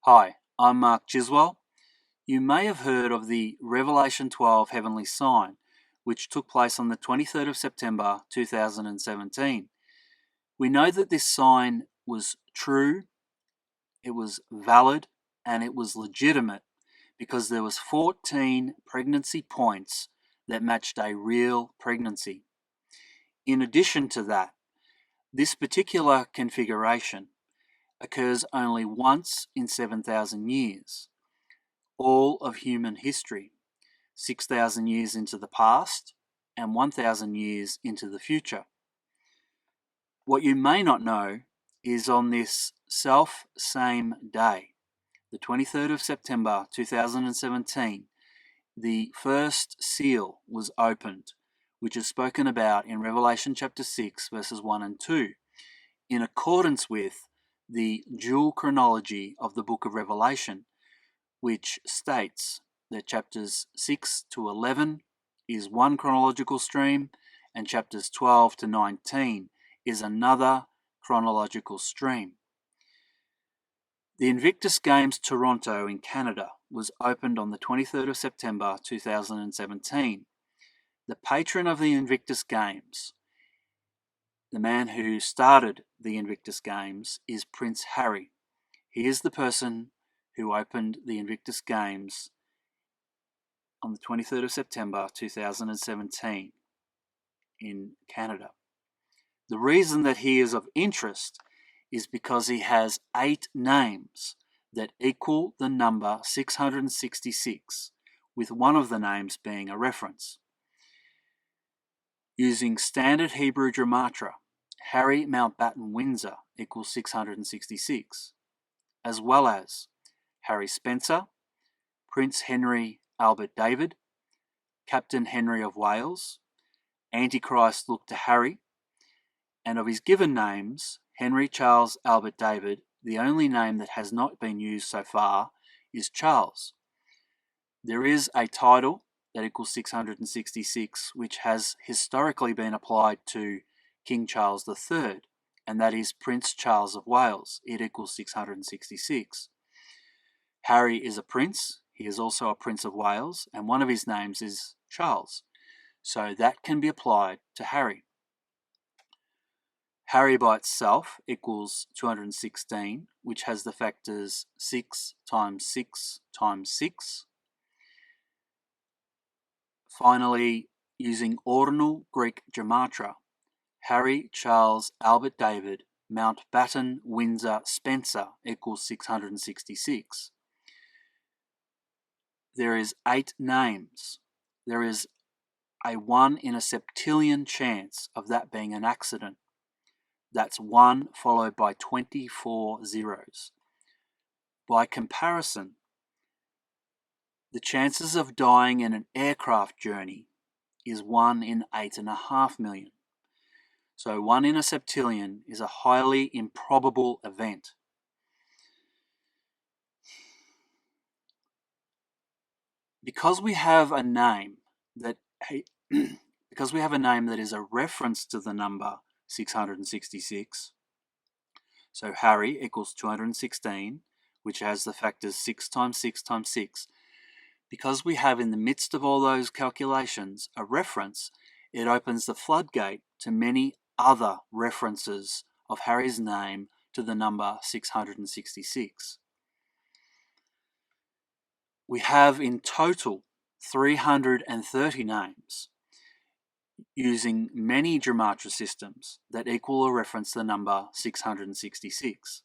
Hi, I'm Mark Chiswell. You may have heard of the Revelation 12 heavenly sign, which took place on the 23rd of September 2017. We know that this sign was true, it was valid, and it was legitimate because there was 14 pregnancy points that matched a real pregnancy. In addition to that, this particular configuration occurs only once in 7,000 years, all of human history, 6,000 years into the past and 1,000 years into the future. What you may not know is on this same day, the 23rd of September 2017, the first seal was opened, which is spoken about in Revelation chapter 6, verses 1 and 2, in accordance with the dual chronology of the book of Revelation, which states that chapters 6 to 11 is one chronological stream and chapters 12 to 19 is another chronological stream. The Invictus Games Toronto in Canada was opened on the 23rd of September 2017. The patron of the Invictus Games, the man who started the Invictus Games, is Prince Harry. He is the person who opened the Invictus Games on the 23rd of September 2017 in Canada. The reason that he is of interest is because he has 8 names that equal the number 666, with one of the names being a reference. Using Standard-Hebrew-Gematria, Harry Mountbatten Windsor equals 666, as well as Harry Spencer, Prince Henry Albert David, Captain Henry of Wales, Antichrist looked to Harry, and of his given names, Henry Charles Albert David, the only name that has not been used so far is Charles. There is a title that equals 666, which has historically been applied to King Charles III, and that is Prince Charles of Wales. It equals 666. Harry is a prince. He is also a Prince of Wales, and one of his names is Charles. So that can be applied to Harry. Harry by itself equals 216, which has the factors 6 times 6 times 6. Finally, using ordinal Greek gematria, Harry Charles Albert David Mountbatten Windsor Spencer equals 666. There is 8 names. There is a 1 in a septillion chance of that being an accident. That's 1 followed by 24 zeros. By comparison, the chances of dying in an aircraft journey is 1 in 8.5 million. So 1 in a septillion is a highly improbable event. Because we have a name that is a reference to the number 666, so Harry equals 216, which has the factors 6 times 6 times 6. Because we have in the midst of all those calculations a reference, it opens the floodgate to many other references of Harry's name to the number 666. We have in total 330 names using many gematria systems that equal or reference the number 666.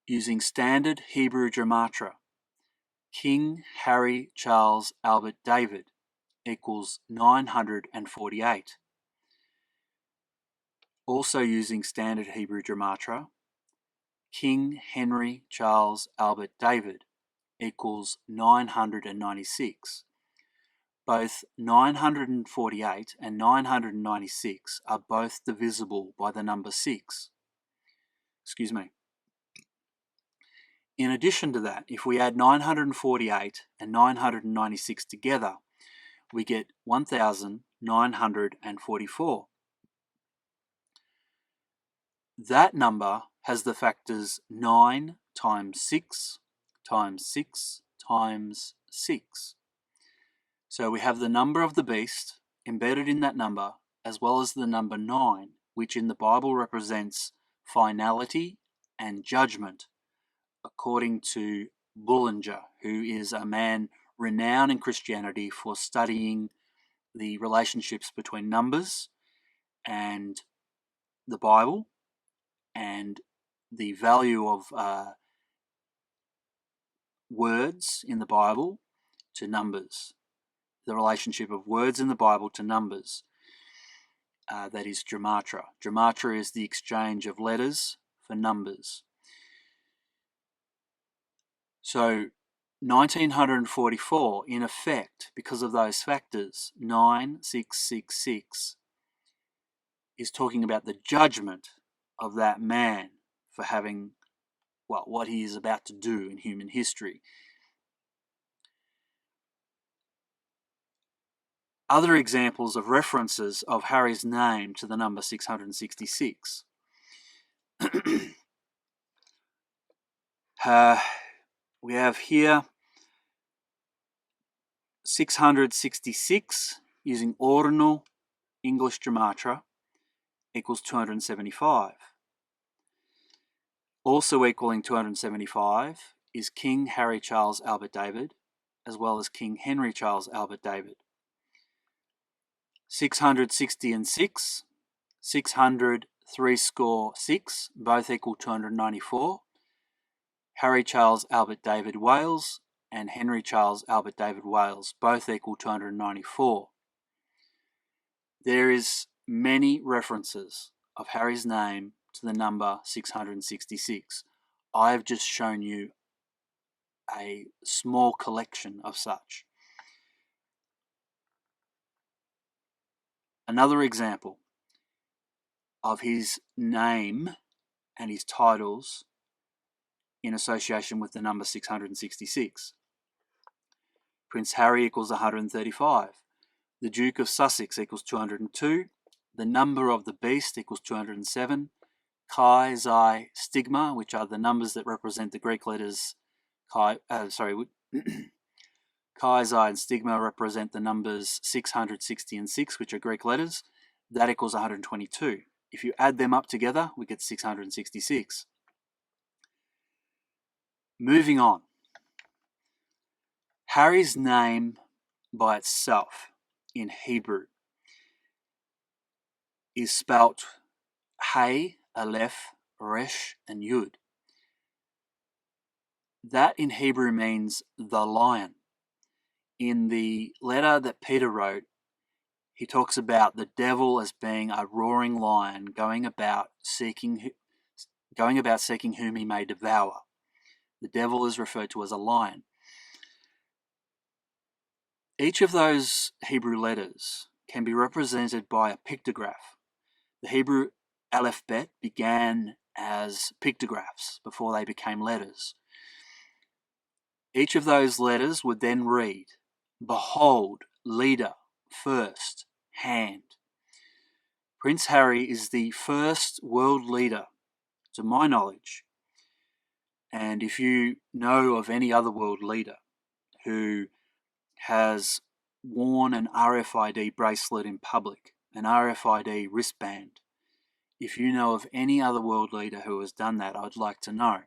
Using Standard Hebrew Gematria, King Harry Charles Albert David equals 948. Also using Standard Hebrew Gematria, King Henry Charles Albert David equals 996. Both 948 and 996 are both divisible by the number 6. In addition to that, if we add 948 and 996 together, we get 1,944. That number has the factors 9 times 6 times 6 times 6. So we have the number of the beast embedded in that number, as well as the number 9, which in the Bible represents finality and judgment, according to Bullinger, who is a man renowned in Christianity for studying the relationships between numbers and the Bible and the value of words in the Bible to numbers, the relationship of words in the Bible to numbers. That is Gematria. Gematria is the exchange of letters for numbers. So 1944, in effect, because of those factors, 9666 is talking about the judgment of that man for having, well, what he is about to do in human history. Other examples of references of Harry's name to the number 666. We have here 666 using ordinal English Gematria equals 275. Also equaling 275 is King Harry Charles Albert David, as well as King Henry Charles Albert David. 660 and 6, 600 6, both equal 294. Harry Charles Albert David Wales and Henry Charles Albert David Wales, both equal 294. There is many references of Harry's name to the number 666. I have just shown you a small collection of such. Another example of his name and his titles in association with the number 666. Prince Harry equals 135. The Duke of Sussex equals 202. The number of the beast equals 207. Chi, Xi, Stigma, which are the numbers that represent the Greek letters Chi, Xi, and Stigma represent the numbers 660 and 6, which are Greek letters. That equals 122. If you add them up together, we get 666. Moving on. Harry's name by itself in Hebrew is spelt Hay, Alef, Resh, and Yud. That in Hebrew means the lion. In the letter that Peter wrote, he talks about the devil as being a roaring lion going about seeking whom he may devour. The devil is referred to as a lion. Each of those Hebrew letters can be represented by a pictograph. The Hebrew alphabet began as pictographs before they became letters. Each of those letters would then read, behold, leader, first, hand. Prince Harry is the first world leader, to my knowledge. And if you know of any other world leader who has worn an RFID bracelet in public, an RFID wristband, if you know of any other world leader who has done that, I'd like to know.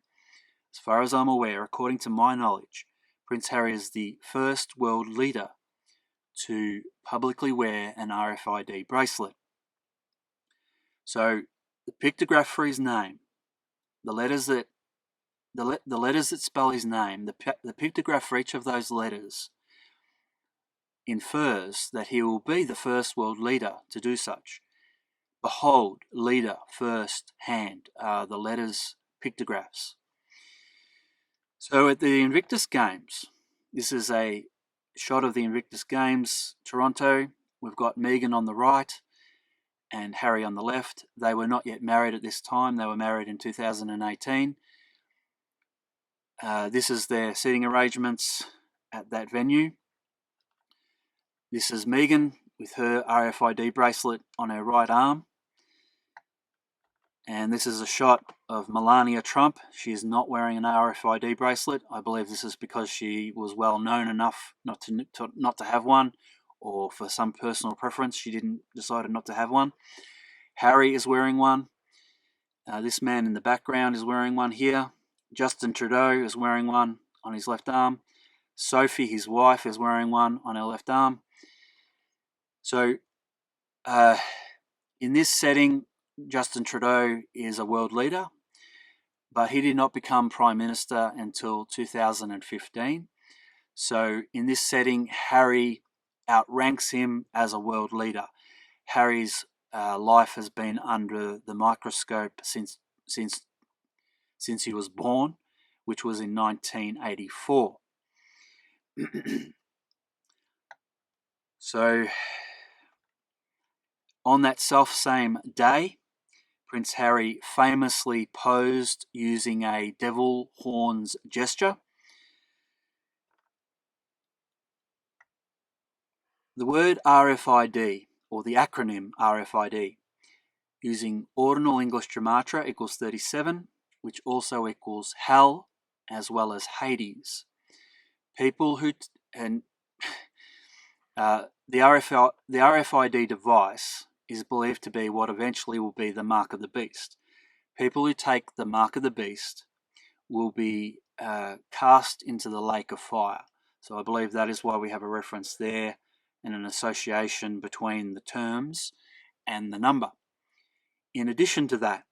As far as I'm aware, according to my knowledge, Prince Harry is the first world leader to publicly wear an RFID bracelet. So the pictograph for his name, the letters that spell his name, the pictograph for each of those letters infers that he will be the first world leader to do such. Behold, leader, first, hand are the letters pictographs. So at the Invictus Games, this is a shot of the Invictus Games, Toronto. We've got Meghan on the right and Harry on the left. They were not yet married at this time. They were married in 2018. This is their seating arrangements at that venue. This is Meghan with her RFID bracelet on her right arm. And this is a shot of Melania Trump. She is not wearing an RFID bracelet. I believe this is because she was well known enough not to have one, or for some personal preference she decided not to have one. Harry is wearing one. This man in the background is wearing one here. Justin Trudeau is wearing one on his left arm. Sophie, his wife, is wearing one on her left arm. So in this setting, Justin Trudeau is a world leader, but he did not become Prime Minister until 2015. So in this setting, Harry outranks him as a world leader. Harry's life has been under the microscope since he was born, which was in 1984. So on that self-same day, Prince Harry famously posed using a devil horns gesture. The word RFID, or the acronym RFID, using Ordinal English Gematria equals 37, which also equals hell as well as Hades. People who the RFID device is believed to be what eventually will be the mark of the beast. People who take the mark of the beast will be cast into the lake of fire. So I believe that is why we have a reference there and an association between the terms and the number. In addition to that,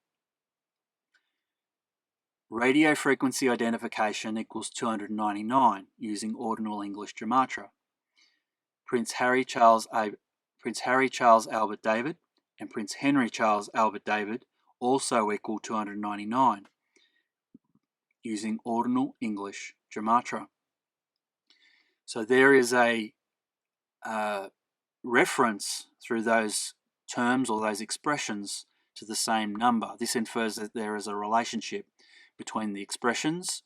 radio frequency identification equals 299 using Ordinal English Gematria. Prince Harry Charles Albert David and Prince Henry Charles Albert David also equal 299 using Ordinal English Gematria. So there is a reference through those terms or those expressions to the same number. This infers that there is a relationship between the expressions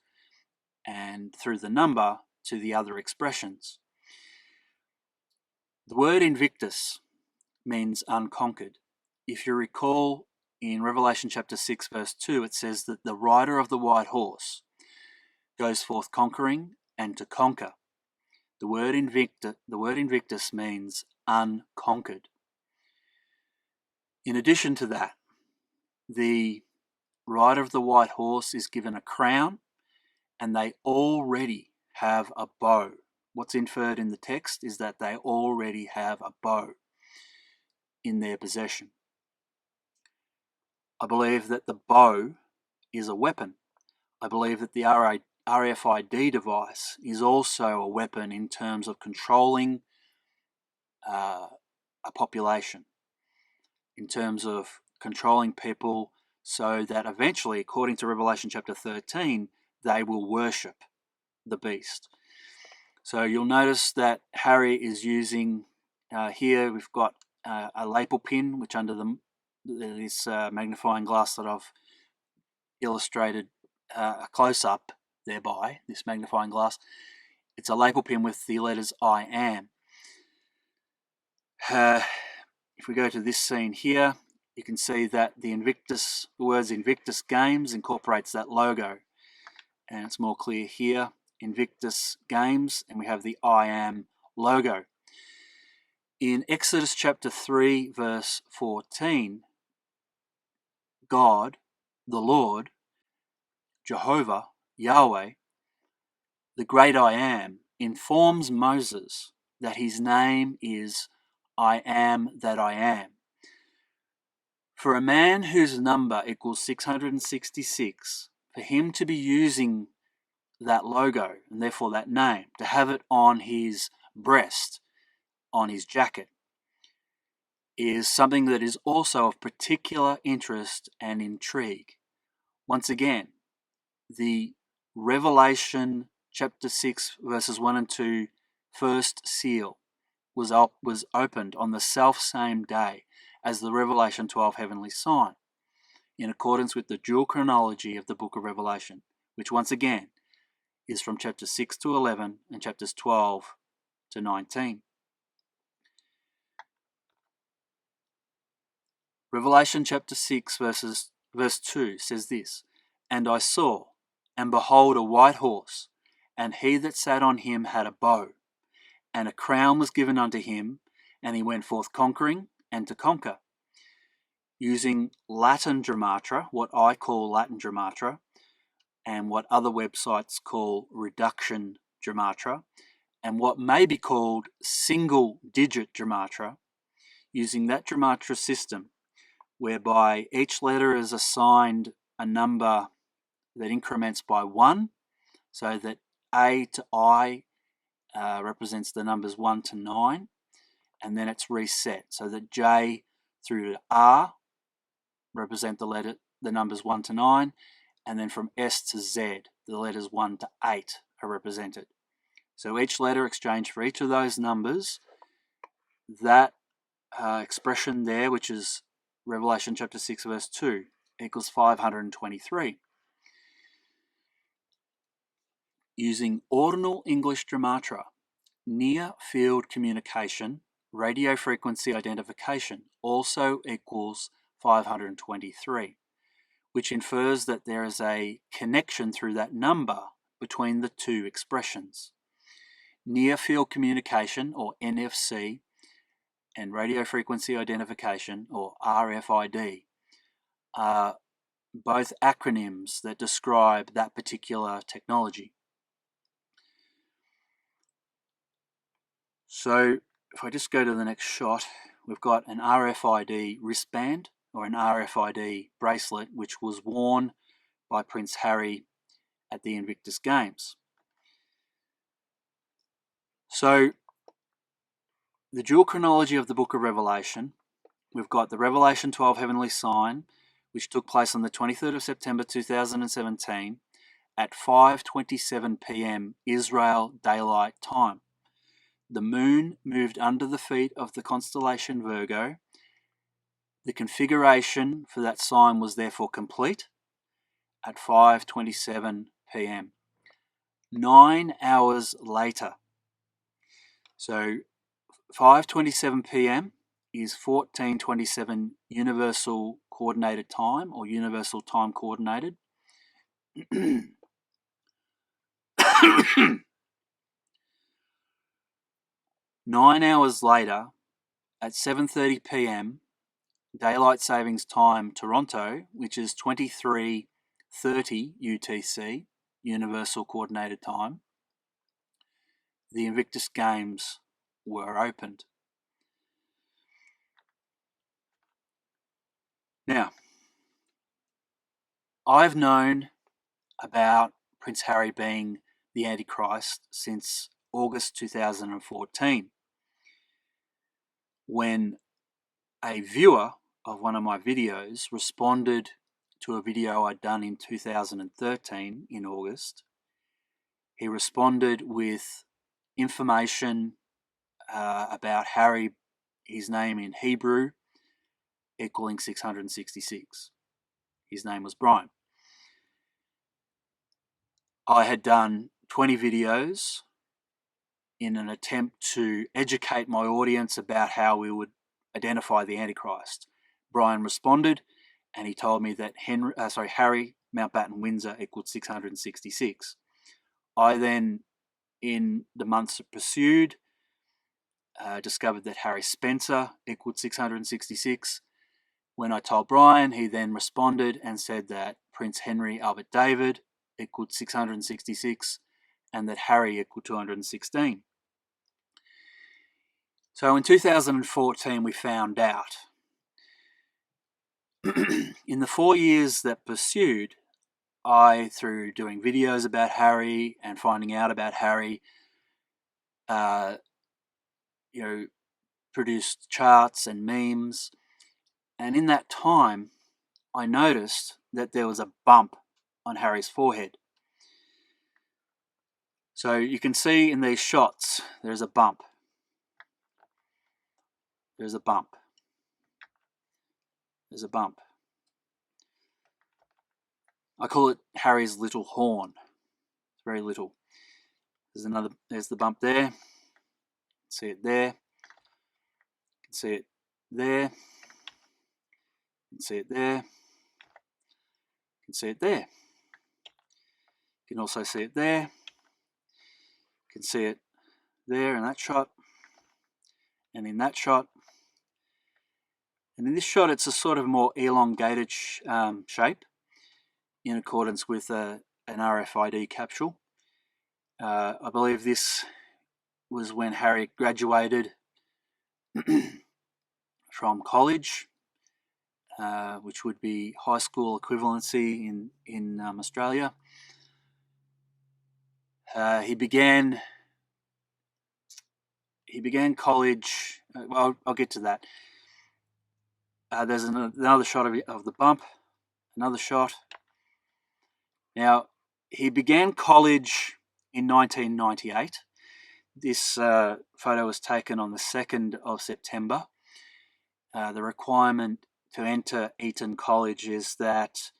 and through the number to the other expressions. The word Invictus means unconquered. If you recall, in Revelation chapter 6 verse 2, it says that the rider of the white horse goes forth conquering and to conquer. The word Invictus means unconquered. In addition to that, the rider of the white horse is given a crown, and they already have a bow. What's inferred in the text is that they already have a bow in their possession. I believe that the bow is a weapon. I believe that the RFID device is also a weapon in terms of controlling a population, in terms of controlling people so that eventually, according to Revelation chapter 13, they will worship the beast. So you'll notice that Harry is using, here we've got a lapel pin, which under this magnifying glass that I've illustrated a close-up thereby, this magnifying glass, it's a lapel pin with the letters I am. If we go to this scene here, you can see that the words Invictus Games incorporates that logo, and it's more clear here. Invictus Games, and we have the I am logo. In Exodus chapter 3 verse 14, God, the Lord, Jehovah, Yahweh, the great I am, informs Moses that his name is I am that I am. For a man whose number equals 666, for him to be using that logo, and therefore that name, to have it on his breast, on his jacket, is something that is also of particular interest and intrigue. Once again, the Revelation chapter 6 verses 1 and 2 first seal was opened on the self-same day as the Revelation 12 heavenly sign, in accordance with the dual chronology of the book of Revelation, which once again is from chapter 6 to 11 and chapters 12 to 19. Revelation chapter 6 verses verse 2 says this, "And I saw, and behold, a white horse, and he that sat on him had a bow, and a crown was given unto him, and he went forth conquering and to conquer." Using Latin Gematria, what I call Latin Gematria, and what other websites call reduction Gematria, and what may be called single-digit Gematria, using that Gematria system, whereby each letter is assigned a number that increments by 1, so that A to I represents the numbers 1 to 9, and then it's reset, so that J through to R represent the numbers 1 to 9, and then from S to Z, the letters 1 to 8 are represented. So each letter exchanged for each of those numbers, that expression there, which is Revelation chapter 6 verse 2, equals 523. Using ordinal English Gematria, near field communication, radio frequency identification also equals 523, which infers that there is a connection through that number between the two expressions. Near field communication, or NFC, and radio frequency identification, or RFID, are both acronyms that describe that particular technology. So if I just go to the next shot, we've got an RFID wristband, or an RFID bracelet, which was worn by Prince Harry at the Invictus Games. So the dual chronology of the book of Revelation, we've got the Revelation 12 heavenly sign, which took place on the 23rd of September 2017 at 5:27 p.m. Israel Daylight Time. The moon moved under the feet of the constellation Virgo. The configuration for that sign was therefore complete at 5:27 p.m. 9 hours later. So 5:27 p.m. is 14:27 Universal Coordinated Time, or Universal Time Coordinated. 9 hours later, at 7:30 p.m. Daylight Savings Time Toronto, which is 23:30 UTC, Universal Coordinated Time, the Invictus Games were opened. Now, I've known about Prince Harry being the Antichrist since August 2014, when a viewer of one of my videos responded to a video I'd done in 2013 in August. He responded with information about Harry, his name in Hebrew, equaling 666. His name was Brian. I had done 20 videos in an attempt to educate my audience about how we would identify the Antichrist. Brian responded, and he told me that Harry Mountbatten Windsor equaled 666. I then, in the months that pursued, discovered that Harry Spencer equaled 666. When I told Brian, he then responded and said that Prince Henry Albert David equaled 666 and that Harry equaled 216. So in 2014, we found out. In the 4 years that pursued, I, through doing videos about Harry and finding out about Harry, produced charts and memes. And in that time, I noticed that there was a bump on Harry's forehead. So you can see in these shots, there's a bump. There's a bump. There's a bump. I call it Harry's little horn. It's very little. There's the bump there. You can see it there. You can see it there. You can see it there. You can see it there. You can also see it there. You can see it there in that shot, and in that shot. And in this shot, it's a sort of more elongated shape in accordance with an RFID capsule. I believe this was when Harry graduated from college, which would be high school equivalency in Australia. He began college. Well, I'll get to that. There's another shot of the bump. Another shot. Now, he began college in 1998. This photo was taken on the 2nd of September. The requirement to enter Eton College is that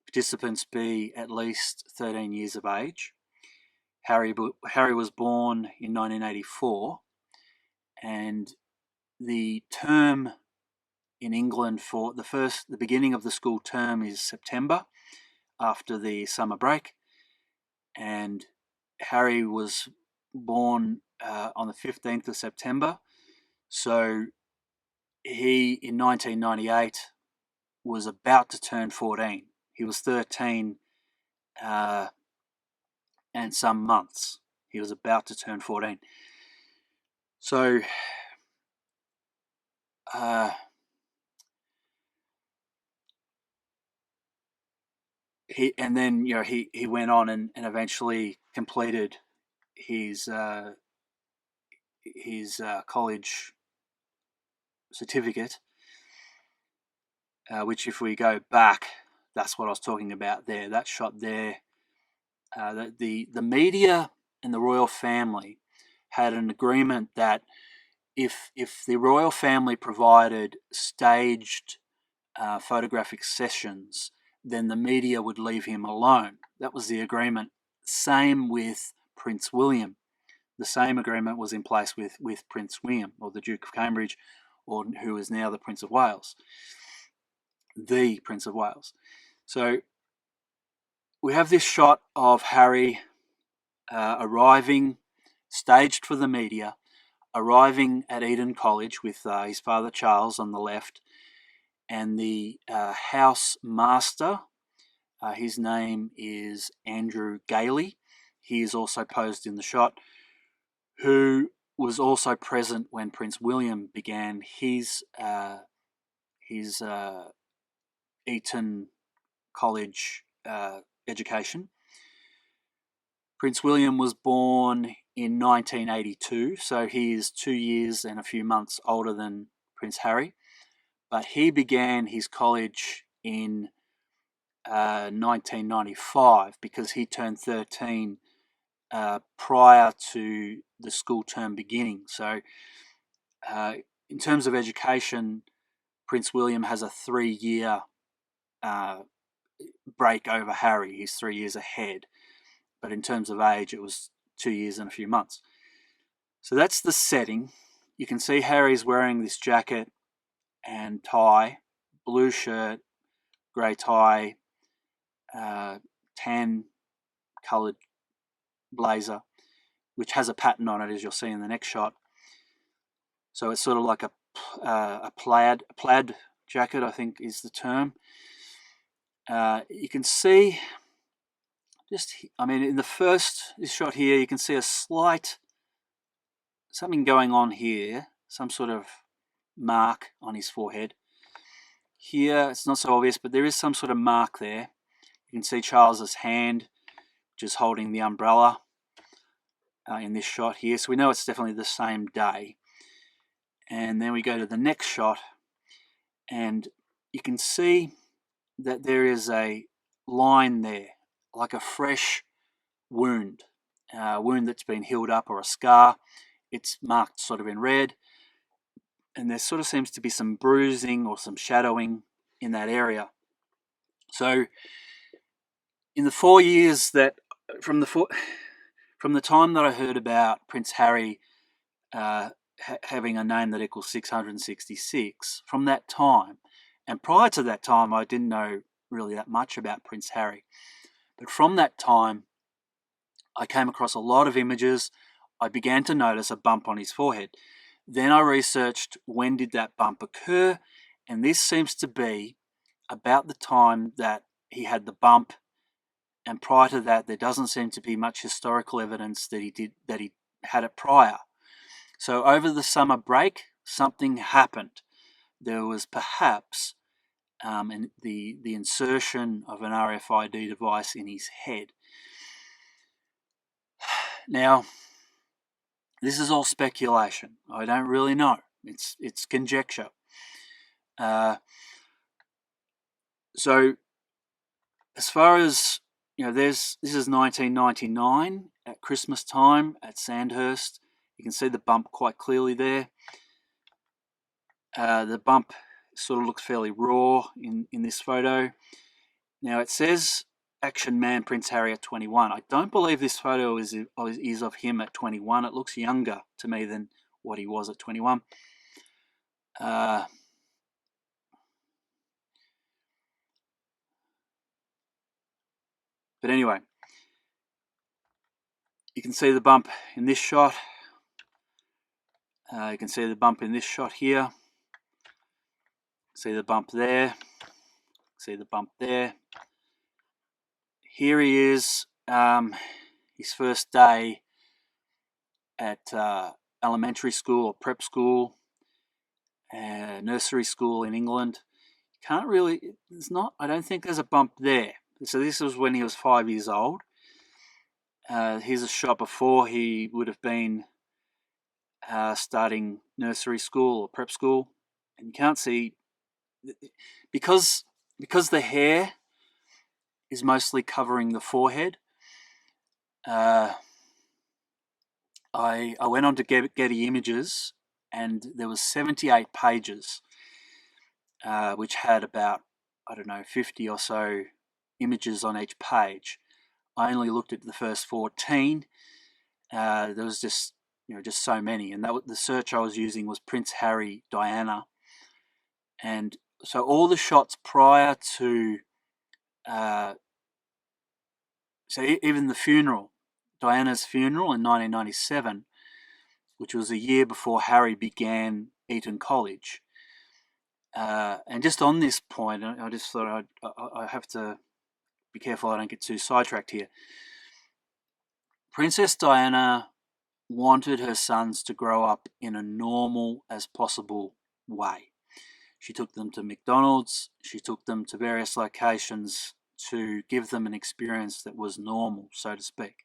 participants be at least 13 years of age. Harry was born in 1984, and the term in England for the beginning of the school term is September, after the summer break, and Harry was born on the 15th of September. So he, in 1998, was about to turn 14. He was 13 and some months. He was about to turn 14. So he went on and eventually completed his college certificate, which, if we go back, that's what I was talking about there. That shot there. The media and the royal family had an agreement that if the royal family provided staged photographic sessions, then the media would leave him alone. That was the agreement. Same with Prince William. The same agreement was in place with Prince William, or the Duke of Cambridge, or who is now the Prince of Wales. The Prince of Wales. So we have this shot of Harry arriving, staged for the media, arriving at Eton College with his father Charles on the left, and the house master, his name is Andrew Gailey. He is also posed in the shot, who was also present when Prince William began his Eton College education. Prince William was born in 1982, so he is 2 years and a few months older than Prince Harry. But he began his college in 1995 because he turned 13 prior to the school term beginning. So in terms of education, Prince William has a 3-year break over Harry. He's 3 years ahead. But in terms of age, it was 2 years and a few months. So that's the setting. You can see Harry's wearing this jacket and tie, blue shirt, grey tie, tan coloured blazer, which has a pattern on it, as you'll see in the next shot. So it's sort of like a plaid jacket, I think is the term. You can see in this shot here, you can see a slight, something going on here, some sort of mark on his forehead. Here, it's not so obvious, but there is some sort of mark there. You can see Charles's hand, which is holding the umbrella in this shot here. So we know it's definitely the same day. And then we go to the next shot, and you can see that there is a line there, like a fresh wound that's been healed up, or a scar. It's marked sort of in red, and there sort of seems to be some bruising or some shadowing in that area. So in the 4 years that, from the time that I heard about Prince Harry having a name that equals 666, from that time, and prior to that time I didn't know really that much about Prince Harry. But from that time, I came across a lot of images. I began to notice a bump on his forehead. Then I researched when did that bump occur, and this seems to be about the time that he had the bump, and prior to that there doesn't seem to be much historical evidence that he had it prior. So over the summer break, something happened. There was perhaps the insertion of an RFID device in his head. Now, this is all speculation. I don't really know. It's conjecture. So, as far as this is 1999 at Christmas time at Sandhurst. You can see the bump quite clearly there. The bump sort of looks fairly raw in this photo. Now it says Action Man Prince Harry at 21. I don't believe this photo is of him at 21. It looks younger to me than what he was at 21. But anyway, you can see the bump in this shot. You can see the bump in this shot here. See the bump there. See the bump there. Here he is, his first day at elementary school or prep school, nursery school in England. Can't really, I don't think there's a bump there. So this was when he was 5 years old. Here's a shot before he would have been starting nursery school or prep school. And you can't see, because the hair is mostly covering the forehead. I went on to Getty Images, and there was 78 pages, which had about 50 or so images on each page. I only looked at the first 14. There was just so many, and the search I was using was Prince Harry, Diana, and so all the shots prior to, so even the funeral, Diana's funeral in 1997, which was a year before Harry began Eton College. And just on this point, I just thought I have to be careful I don't get too sidetracked here. Princess Diana wanted her sons to grow up in a normal as possible way. She took them to McDonald's. She took them to various locations to give them an experience that was normal, so to speak.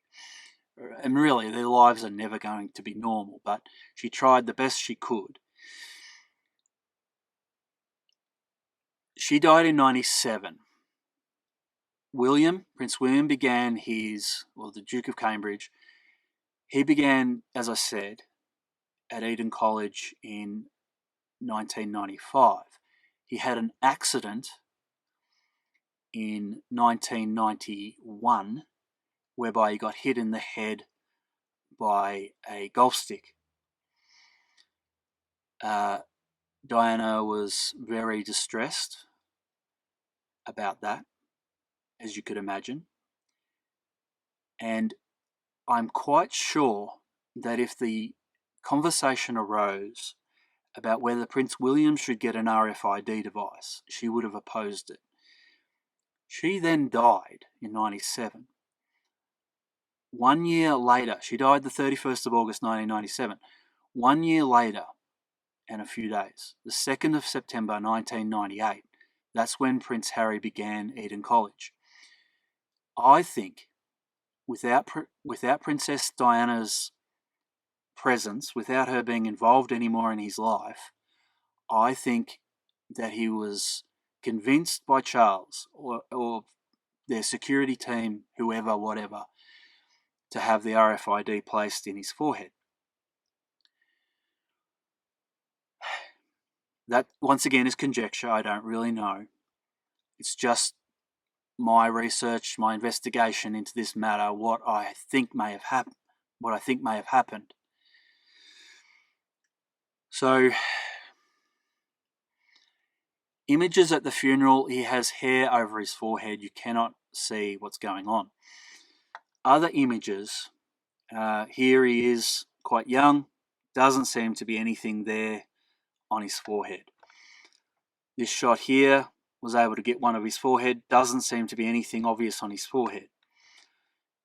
And really, their lives are never going to be normal, but she tried the best she could. She died in 97. Prince William began the Duke of Cambridge, he began, as I said, at Eton College in 1995. He had an accident in 1991 whereby he got hit in the head by a golf stick. Diana was very distressed about that, as you could imagine. And I'm quite sure that if the conversation arose about whether Prince William should get an RFID device, she would have opposed it. She then died in 97. 1 year later, she died the 31st of August 1997. 1 year later and a few days, the 2nd of September 1998, that's when Prince Harry began Eton College. I think without Princess Diana's presence, without her being involved anymore in his life, I think that he was convinced by Charles or their security team, whoever, whatever, to have the RFID placed in his forehead. That, once again, is conjecture. I don't really know. It's just my research, my investigation into this matter, what I think may have happened. So, Images at the funeral, he has hair over his forehead. You cannot see what's going on. Other images, here he is quite young. Doesn't seem to be anything there on his forehead. This shot here, was able to get one of his forehead. Doesn't seem to be anything obvious on his forehead.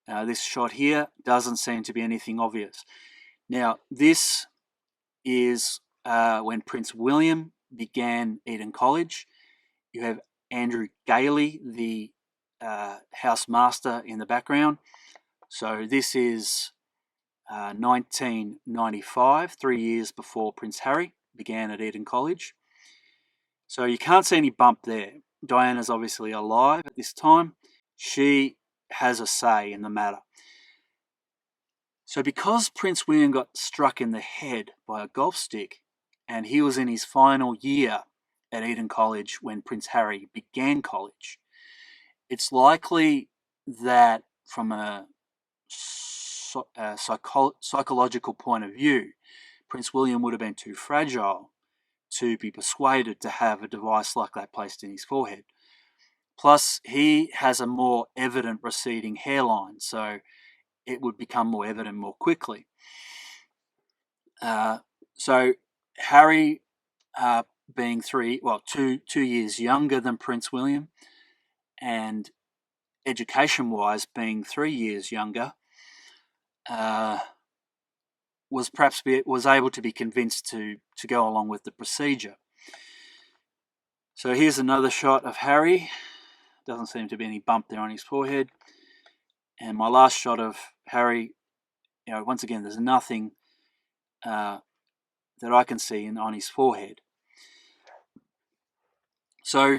This shot here doesn't seem to be anything obvious. Now, this is when Prince William began Eton College. You have Andrew Gailey, the housemaster, in the background. So this is 1995, 3 years before Prince Harry began at Eton College. So you can't see any bump there. Diana's obviously alive at this time. She has a say in the matter. So because Prince William got struck in the head by a golf stick, and he was in his final year at Eton College when Prince Harry began college, it's likely that from a psychological point of view, Prince William would have been too fragile to be persuaded to have a device like that placed in his forehead. Plus, he has a more evident receding hairline, so it would become more evident more quickly. So Harry, being 2 years younger than Prince William, and education-wise being 3 years younger, was able to be convinced to go along with the procedure. So here's another shot of Harry. Doesn't seem to be any bump there on his forehead. And my last shot of Harry, once again, there's nothing that I can see on his forehead. So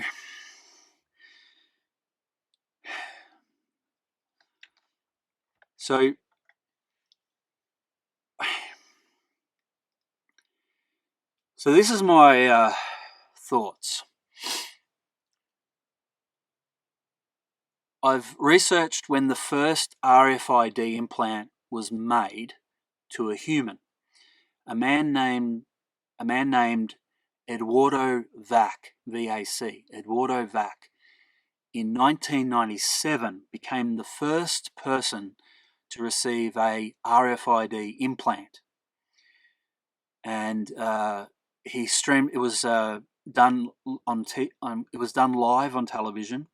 this is my thoughts. I've researched when the first RFID implant was made to a human. A man named Eduardo Vac, V-A-C, Eduardo Vac, in 1997 became the first person to receive a RFID implant. And he streamed. It was done live on television,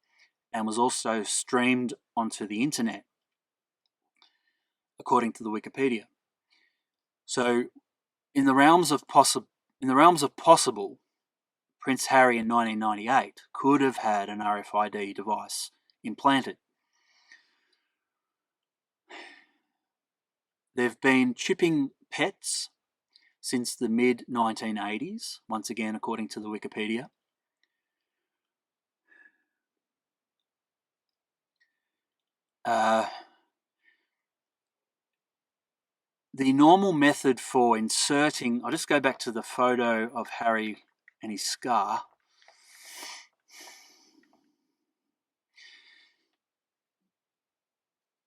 and was also streamed onto the internet, according to the Wikipedia. So, in the realms of possible, Prince Harry in 1998 could have had an RFID device implanted. They've been chipping pets since the mid-1980s, once again according to the Wikipedia. The normal method for inserting, I'll just go back to the photo of Harry and his scar.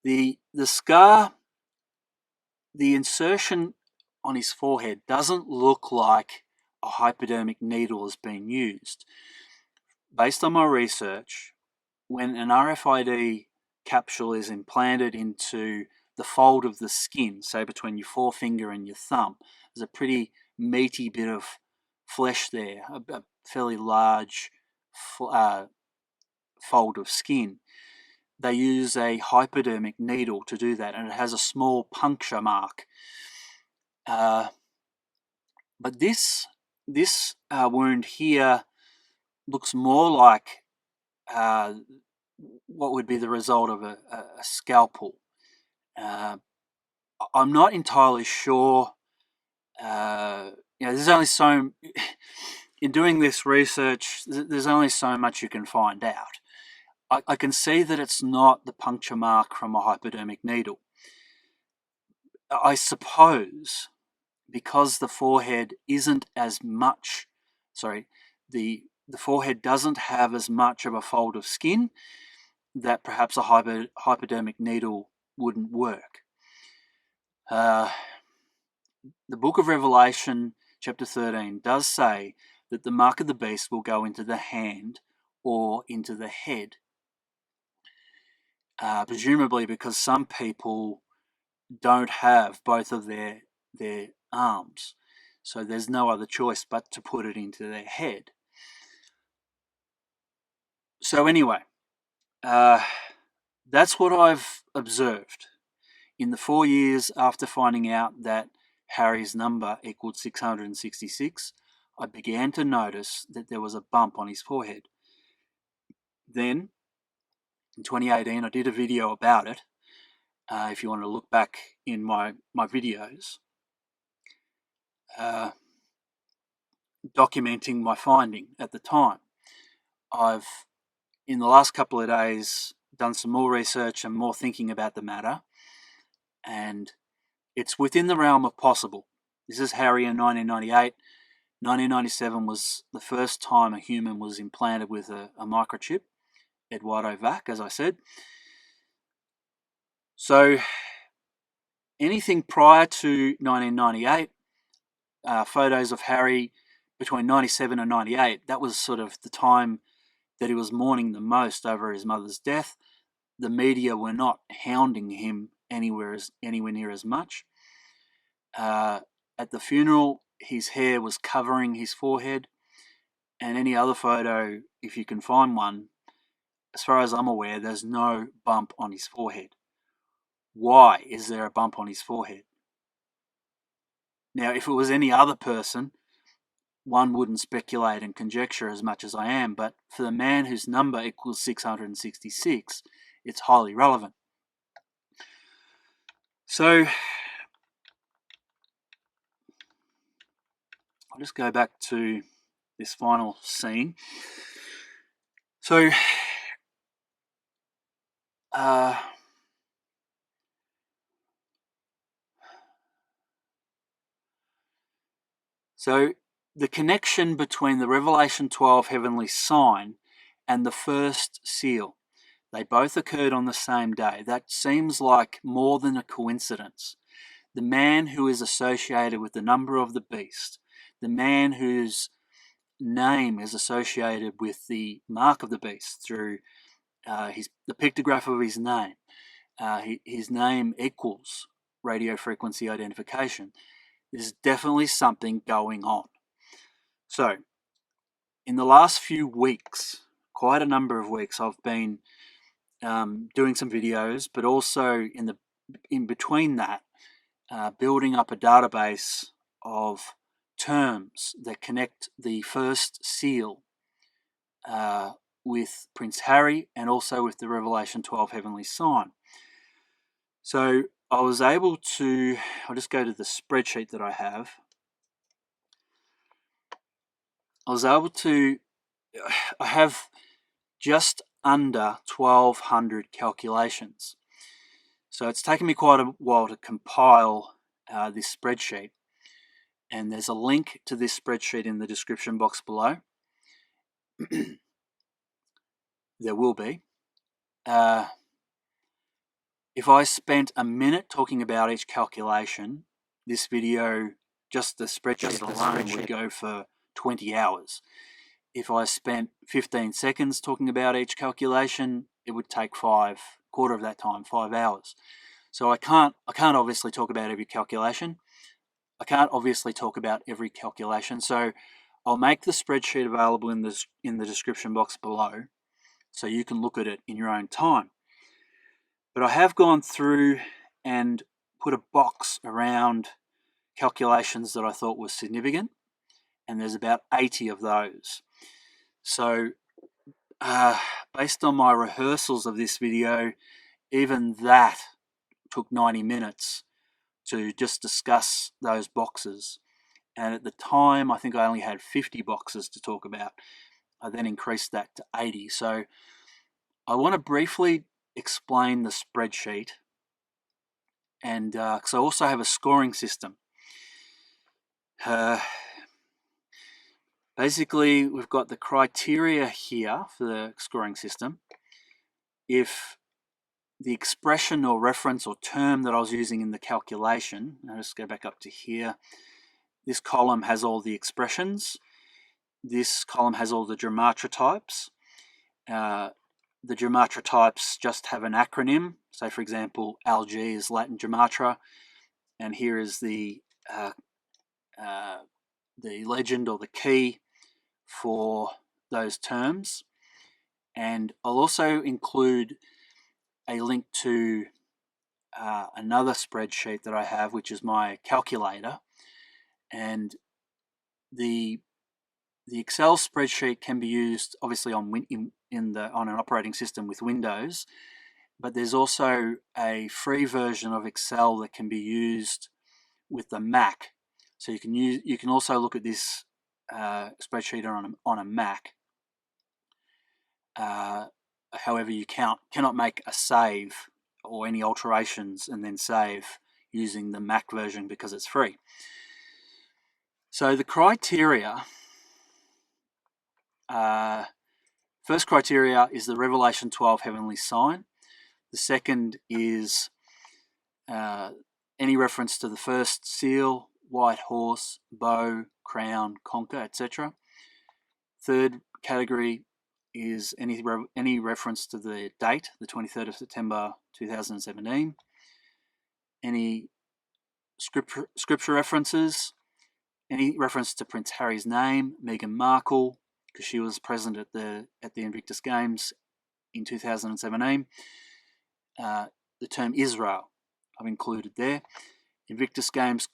The scar, the insertion on his forehead doesn't look like a hypodermic needle has been used. Based on my research, when an RFID capsule is implanted into the fold of the skin, say between your forefinger and your thumb, there's a pretty meaty bit of flesh there, a fairly large fold of skin. They use a hypodermic needle to do that, and it has a small puncture mark. But this wound here looks more like what would be the result of a scalpel. I'm not entirely sure. There's only so in doing this research. There's only so much you can find out. I can see that it's not the puncture mark from a hypodermic needle. I suppose because the forehead isn't as much. The forehead doesn't have as much of a fold of skin, that perhaps a hypodermic needle wouldn't work. The book of Revelation, chapter 13, does say that the mark of the beast will go into the hand or into the head. Presumably because some people don't have both of their arms, so there's no other choice but to put it into their head. So anyway, that's what I've observed. In the 4 years after finding out that Harry's number equaled 666, I began to notice that there was a bump on his forehead. Then, in 2018, I did a video about it. If you want to look back in my videos, documenting my finding at the time. I've, in the last couple of days, done some more research and more thinking about the matter, and it's within the realm of possible. This is Harry in 1998. 1997 was the first time a human was implanted with a microchip, Eduardo Vac, as I said. So anything prior to 1998, photos of Harry between 97 and 98, that was sort of the time that he was mourning the most over his mother's death. The media were not hounding him anywhere near as much. At the funeral, his hair was covering his forehead, and any other photo, if you can find one, as far as I'm aware, there's no bump on his forehead. Why is there a bump on his forehead? Now, if it was any other person, one wouldn't speculate and conjecture as much as I am, but for the man whose number equals 666, it's highly relevant. So, I'll just go back to this final scene. So, the connection between the Revelation 12 heavenly sign and the first seal, they both occurred on the same day. That seems like more than a coincidence. The man who is associated with the number of the beast, the man whose name is associated with the mark of the beast through the pictograph of his name. His name equals radio frequency identification. There's definitely something going on. So, in the last few weeks, quite a number of weeks, I've been doing some videos, but also in between that, building up a database of terms that connect the first seal with Prince Harry and also with the Revelation 12 heavenly sign. So I was able to, I'll just go to the spreadsheet that I have. I have just under 1,200 calculations. So it's taken me quite a while to compile this spreadsheet. And there's a link to this spreadsheet in the description box below. There will be. If I spent a minute talking about each calculation, this video, just the spreadsheet alone, would go for 20 hours. If I spent 15 seconds talking about each calculation, it would take quarter of that time, 5 hours. So I can't obviously talk about every calculation. I can't obviously talk about every calculation. So I'll make the spreadsheet available in the description box below, so you can look at it in your own time. But I have gone through and put a box around calculations that I thought were significant, and there's about 80 of those. So based on my rehearsals of this video, even that took 90 minutes to just discuss those boxes. And at the time, I think I only had 50 boxes to talk about. I then increased that to 80. So I want to briefly explain the spreadsheet, and because I also have a scoring system. Basically, we've got the criteria here for the scoring system. If the expression or reference or term that I was using in the calculation, I'll just go back up to here. This column has all the expressions. this column has all the Gematria types. The Gematria types just have an acronym. So, for example, LG is Latin Gematria, and here is the legend or the key for those terms. And I'll also include a link to another spreadsheet that I have, which is my calculator. And the Excel spreadsheet can be used obviously on an operating system with Windows, but there's also a free version of Excel that can be used with the Mac. So you can also look at this spreadsheet on a Mac. However, you cannot make a save or any alterations and then save using the Mac version because it's free. So the criteria, first criteria is the Revelation 12 heavenly sign. The second is any reference to the first seal, white horse, bow, crown, conker, etc. Third category is any reference to the date, the 23rd of September 2017. Any scripture references, any reference to Prince Harry's name, Meghan Markle, because she was present at the Invictus Games in 2017. The term Israel I've included there. Invictus Games,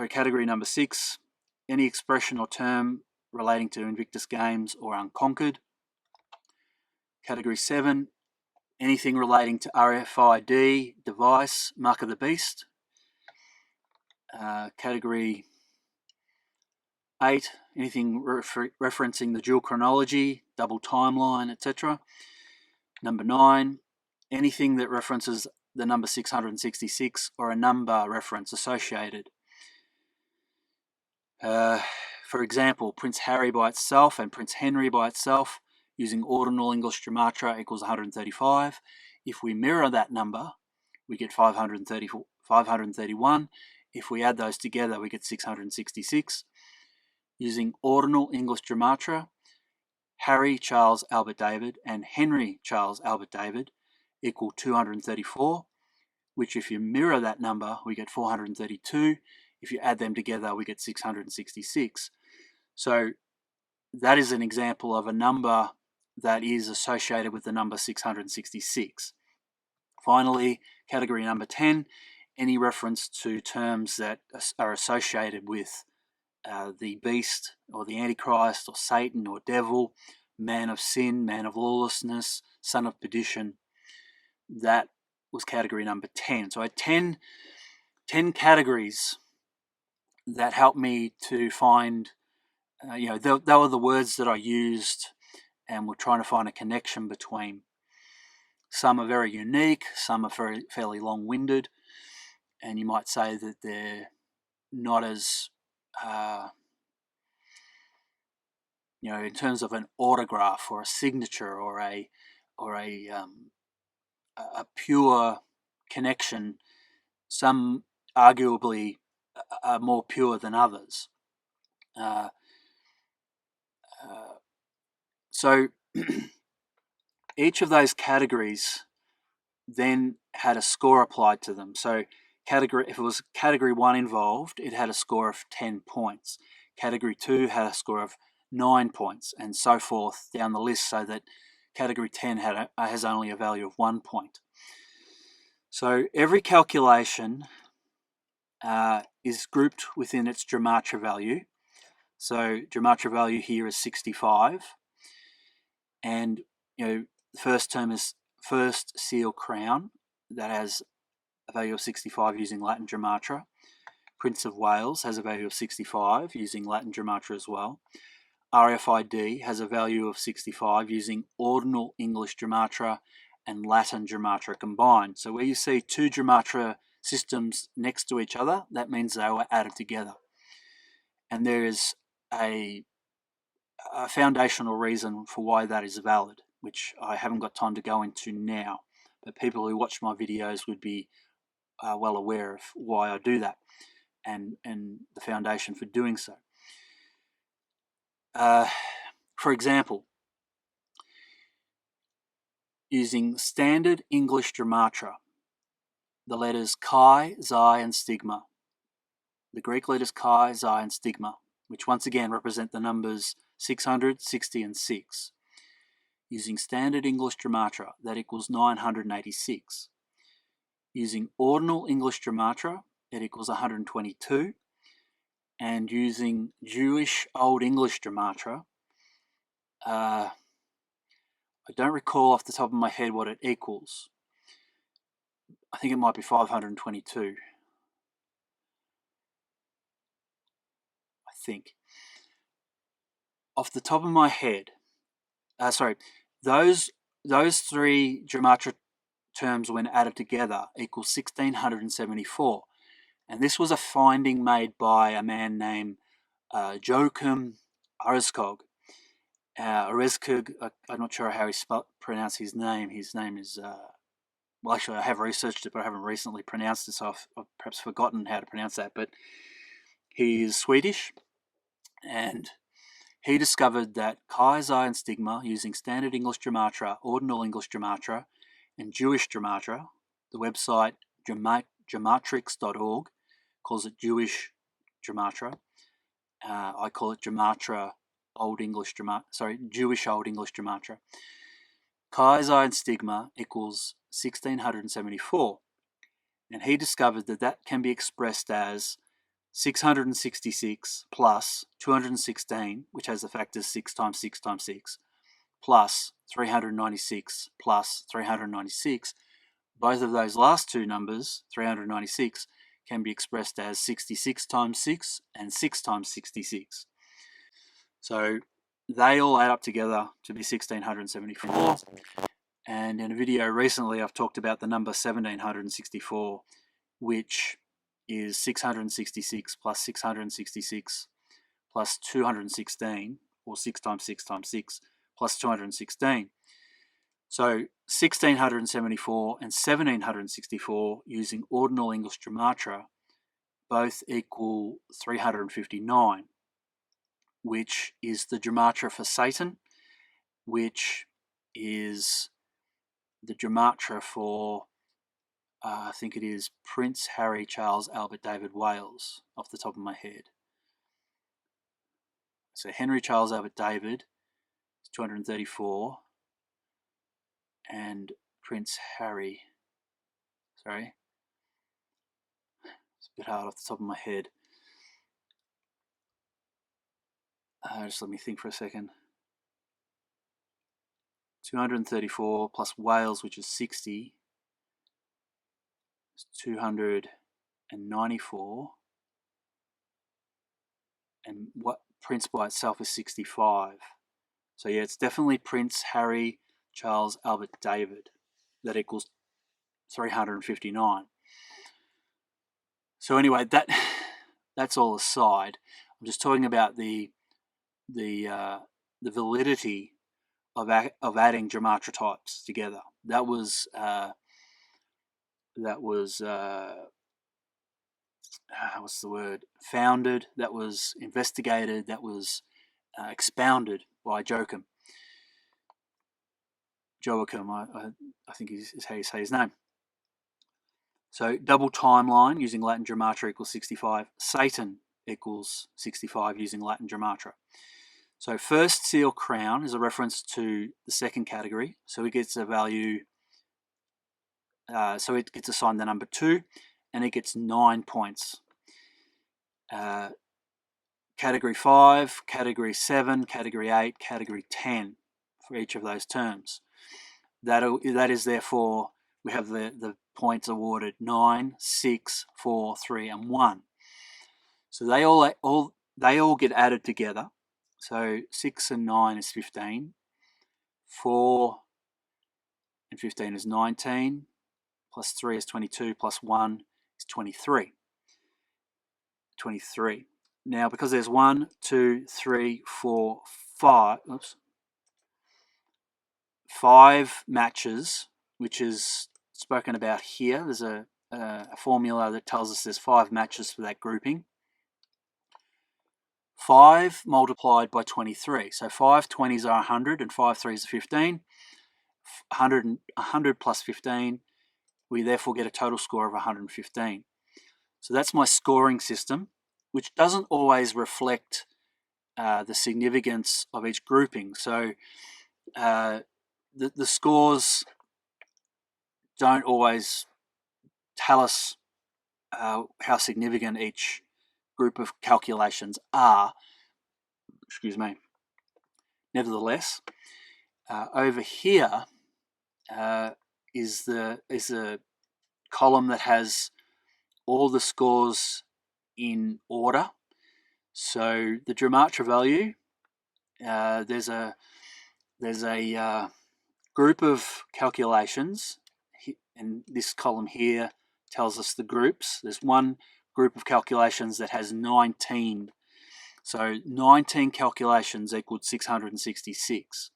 category number 6, any expression or term relating to Invictus Games or Unconquered. Category 7, anything relating to RFID device, Mark of the Beast. Category 8, anything referencing the dual chronology, double timeline, etc. Number 9, anything that references the number 666 or a number reference associated. For example, Prince Harry by itself and Prince Henry by itself using ordinal English Gematria equals 135. If we mirror that number, we get 531. If we add those together, we get 666. Using ordinal English Gematria, Harry Charles Albert David and Henry Charles Albert David equal 234, which if you mirror that number, we get 432. If you add them together, we get 666. So that is an example of a number that is associated with the number 666. Finally, category number 10, any reference to terms that are associated with the beast or the Antichrist or Satan or devil, man of sin, man of lawlessness, son of perdition. That was category number 10. So I had 10 categories that helped me to find, they were the words that I used and we're trying to find a connection between. Some are very unique, some are fairly long-winded, and you might say that they're not as, in terms of an autograph or a signature or a pure connection. Some arguably are more pure than others. So each of those categories then had a score applied to them. So if it was category 1 involved, it had a score of 10 points. Category 2 had a score of 9 points, and so forth down the list, so that category 10 has only a value of 1 point. So every calculation is grouped within its Gematria value. So Gematria value here is 65, and the first term is first seal crown, that has a value of 65 using Latin Gematria. Prince of Wales has a value of 65 using Latin Gematria as well. RFID has a value of 65 using ordinal English Gematria and Latin Gematria combined. So where you see two Gematria systems next to each other, that means they were added together. And there is a foundational reason for why that is valid, which I haven't got time to go into now, but people who watch my videos would be well aware of why I do that and the foundation for doing so. For example, using Standard English Gematria, the letters chi, xi, and stigma. The Greek letters chi, xi, and stigma, which once again represent the numbers 600, 60, and 6. Using Standard English Gematria, that equals 986. Using Ordinal English Gematria, it equals 122. And using Jewish Old English Gematria, I don't recall off the top of my head what it equals. I think it might be 522. I think. Off the top of my head, those three Gematria terms when added together equal 1674. And this was a finding made by a man named Joachim Areskog. Areskog, I'm not sure how he pronounce his name. His name is, well, actually, I have researched it, but I haven't recently pronounced it, so I've perhaps forgotten how to pronounce that. But he is Swedish, and he discovered that chi, xi, and stigma using Standard English Gematria, Ordinal English Gematria, and Jewish Gematria. The website gematrix.org calls it Jewish Gematria. I call it Gematria Old English Gematria. Jewish Old English Gematria. Chi, xi, and stigma equals 1674, and he discovered that that can be expressed as 666 plus 216, which has the factors 6 times 6 times 6, plus 396 plus 396. Both of those last two numbers, 396, can be expressed as 66 times 6 and 6 times 66. So they all add up together to be 1674. And in a video recently, I've talked about the number 1764, which is 666 plus 666 plus 216, or 6 times 6 times 6, plus 216. So 1674 and 1764 using Ordinal English Gematria both equal 359, which is the Gematria for Satan, which is the Gematria for, I think it is Prince Harry Charles Albert David Wales, off the top of my head. So Henry Charles Albert David is 234, and Prince Harry, it's a bit hard off the top of my head. Just let me think for a second. 234 plus Wales, which is 60, is 294, and what Prince by itself is 65. So yeah, it's definitely Prince Harry Charles Albert David. That equals 359. So anyway, that's all aside. I'm just talking about the validity of adding Gematria types together. That was what's the word? Founded. That was investigated. That was expounded by Joachim. I think is how you say his name. So double timeline using Latin Gematria equals 65. Satan equals 65 using Latin Gematria. So first seal crown is a reference to the second category. So it gets a value, so it gets assigned the number 2, and it gets 9 points. Category 5, Category 7, Category 8, Category 10 for each of those terms. That is therefore, we have the points awarded 9, 6, 4, 3, and 1. So they all get added together. So 6 and 9 is 15. 4 and 15 is 19. Plus 3 is 22. Plus 1 is 23. 23. Now, because there's 1, 2, 3, 4, 5 matches, which is spoken about here. There's a formula that tells us there's 5 matches for that grouping. 5 multiplied by 23. So 5 20s are 100 and 5 3s are 15. 100 plus 15, we therefore get a total score of 115. So that's my scoring system, which doesn't always reflect the significance of each grouping. So the scores don't always tell us how significant each group of calculations are. Excuse me. Nevertheless, over here is a column that has all the scores in order. So the Gematria value, there's a group of calculations, and this column here tells us the groups. There's one group of calculations that has 19. So 19 calculations equaled 666.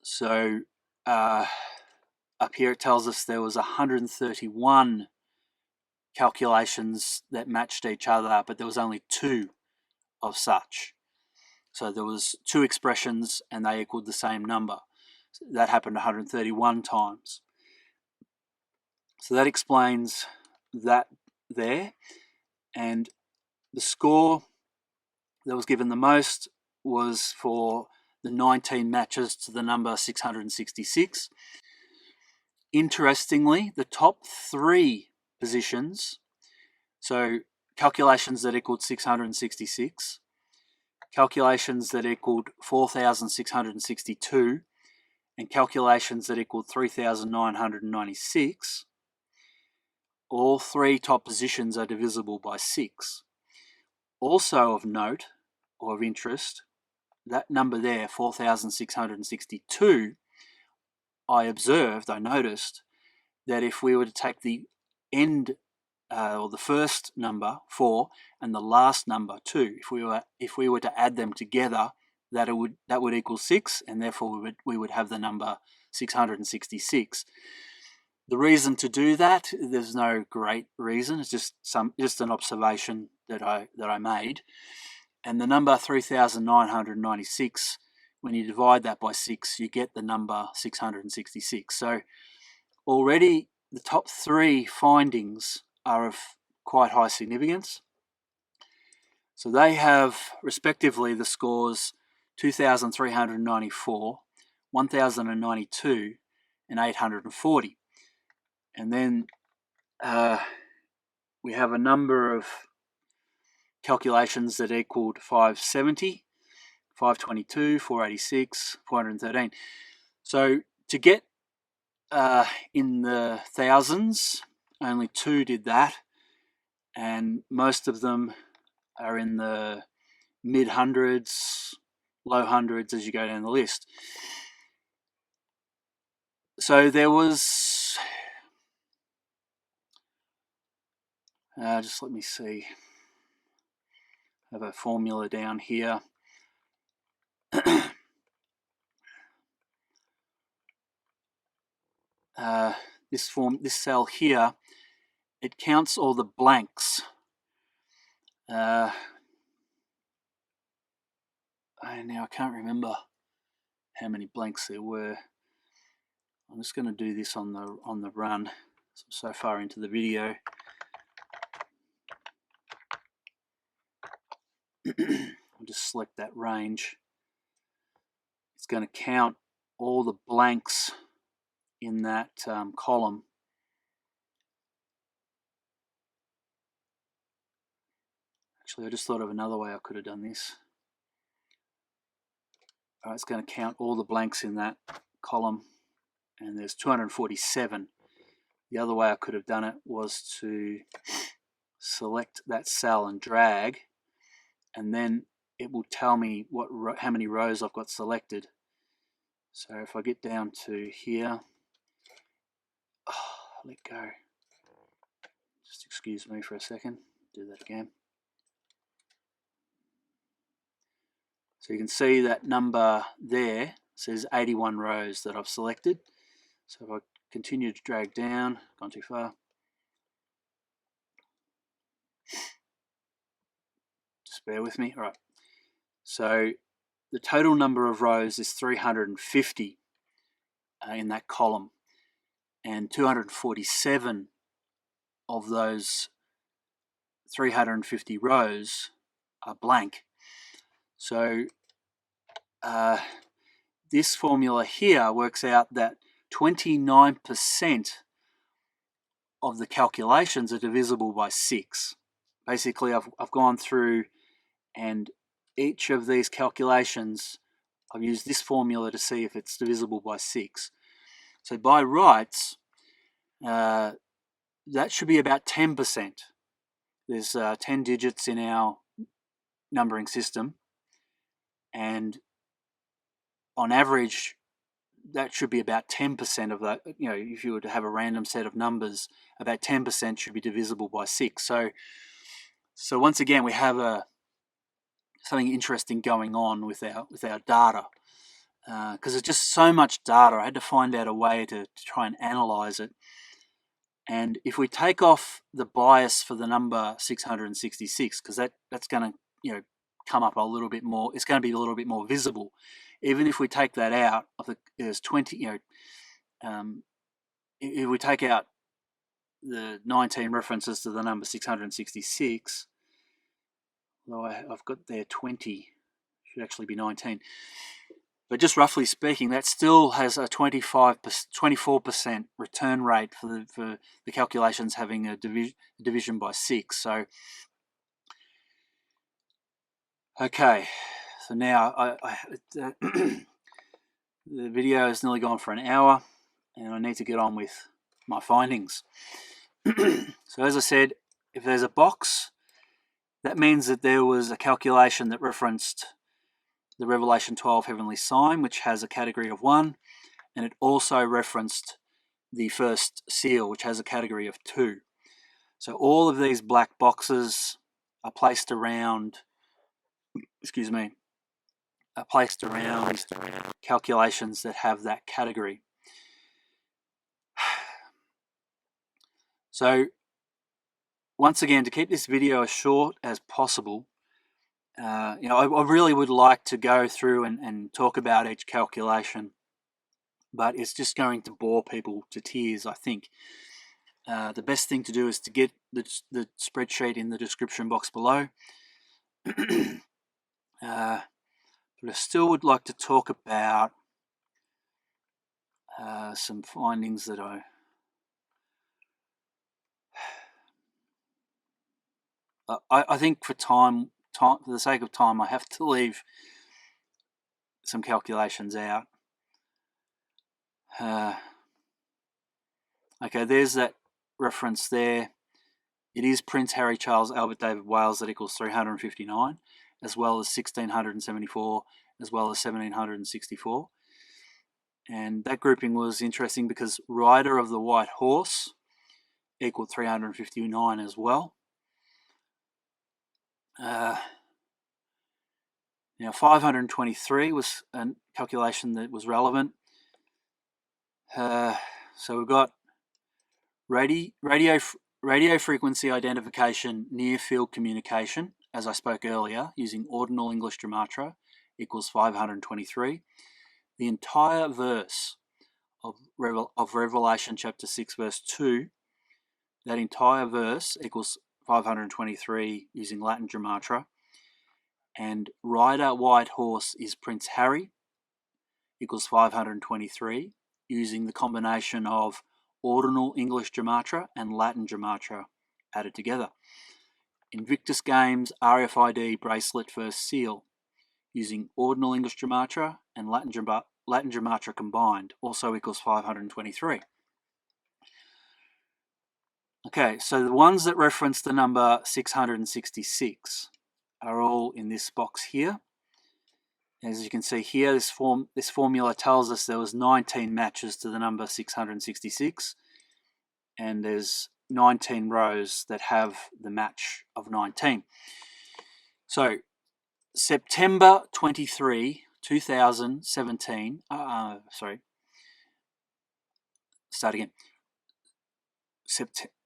So up here it tells us there was 131 calculations that matched each other, but there was only 2 of such. So there was 2 expressions and they equaled the same number. So that happened 131 times. So that explains that there. And the score that was given the most was for the 19 matches to the number 666. Interestingly, the top 3 positions, so calculations that equaled 666, calculations that equaled 4,662, and calculations that equaled 3,996, all 3 top positions are divisible by 6. Also of note, or of interest, that number there, 4,662, I noticed that if we were to take the end or the first number 4 and the last number 2, if we were to add them together, that would equal 6, and therefore we would have the number 666. The reason to do that, there's no great reason. It's just an observation that I made. And the number 3,996, when you divide that by 6, you get the number 666. So already the top 3 findings are of quite high significance. So they have respectively the scores 2,394, 1,092, and 840. And then we have a number of calculations that equaled 570, 522, 486, 413. So to get in the thousands, only 2 did that, and most of them are in the mid-hundreds, low hundreds as you go down the list. So there was, just let me see, I have a formula down here. This cell here, it counts all the blanks. Now I can't remember how many blanks there were. I'm just going to do this on the run. So far into the video. I'll just select that range. It's going to count all the blanks in that column. Actually, I just thought of another way I could have done this. All right, it's going to count all the blanks in that column, and there's 247. The other way I could have done it was to select that cell and drag, and then it will tell me how many rows I've got selected. So if I get down to here, let go. Just excuse me for a second. Do that again. So you can see that number there says 81 rows that I've selected. So if I continue to drag down, gone too far. bear with me. All right. So the total number of rows is 350 in that column, and 247 of those 350 rows are blank. So this formula here works out that 29% of the calculations are divisible by 6. Basically, I've gone through, and each of these calculations, I've used this formula to see if it's divisible by 6. So by rights, that should be about 10%. There's 10 digits in our numbering system, and on average, that should be about 10% of that. You know, if you were to have a random set of numbers, about 10% should be divisible by 6. So once again, we have something interesting going on with our data, because there's just so much data. I had to find out a way to try and analyze it. And if we take off the bias for the number 666, because that's going to come up a little bit more, it's going to be a little bit more visible. Even if we take that out, there's 20. If we take out the 19 references to the number 666, although I've got there 20, should actually be 19. But just roughly speaking, that still has a 24% return rate for the calculations having a division by 6. So, okay, so now the video has nearly gone for an hour, and I need to get on with my findings. So as I said, if there's a box, that means that there was a calculation that referenced the Revelation 12 heavenly sign, which has a category of 1, and it also referenced the first seal, which has a category of 2. So all of these black boxes are placed around, calculations that have that category. So once again, to keep this video as short as possible, I really would like to go through and talk about each calculation, but it's just going to bore people to tears, I think. The best thing to do is to get the spreadsheet in the description box below. But I still would like to talk about some findings that I think for the sake of time, I have to leave some calculations out. Okay, there's that reference there. It is Prince Harry Charles Albert David Wales that equals 359, as well as 1674, as well as 1764. And that grouping was interesting because Rider of the White Horse equaled 359 as well. Now 523 was a calculation that was relevant. So we've got radio frequency identification near field communication, as I spoke earlier, using ordinal English Gematria, equals 523. The entire verse of Revelation chapter 6 verse 2, that entire verse equals 523 using Latin Gematria. And Rider White Horse is Prince Harry, equals 523, using the combination of ordinal English Gematria and Latin Gematria added together. Invictus Games RFID bracelet first seal, using ordinal English Gematria and Latin Gematria combined, also equals 523. Okay, so the ones that reference the number 666 are all in this box here. As you can see here, this formula tells us there was 19 matches to the number 666, and there's 19 rows that have the match of 19. So September 23, 2017,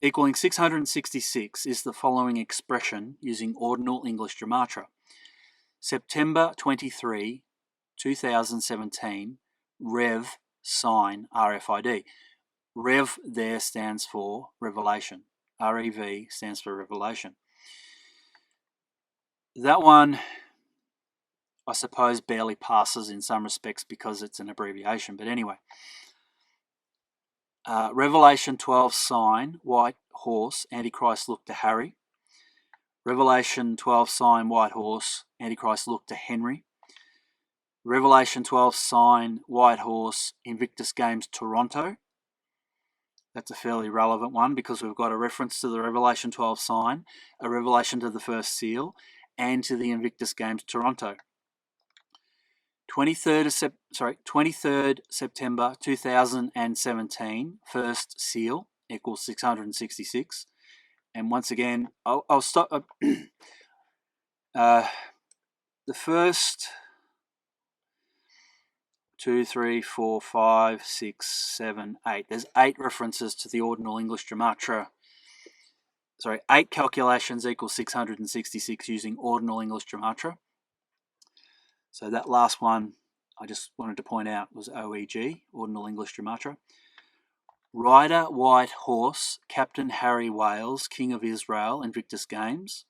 equaling 666 is the following expression using ordinal English Gematria. September 23, 2017, Rev sign RFID. Rev there stands for revelation. REV stands for revelation. That one, I suppose, barely passes in some respects because it's an abbreviation, but anyway. Revelation 12 sign, white horse, Antichrist look to Harry. Revelation 12 sign, white horse, Antichrist look to Henry. Revelation 12 sign, white horse, Invictus Games Toronto. That's a fairly relevant one because we've got a reference to the Revelation 12 sign, a revelation to the first seal, and to the Invictus Games Toronto. 23rd September 2017, first seal equals 666. And once again, I'll stop. The first 2, 3, 4, 5, 6, 7, 8. There's 8 references to the ordinal English Gematria. 8 calculations equals 666 using ordinal English Gematria. So that last one I just wanted to point out was OEG, ordinal English Gematria. Rider, white horse, Captain Harry Wales, King of Israel, Invictus Games.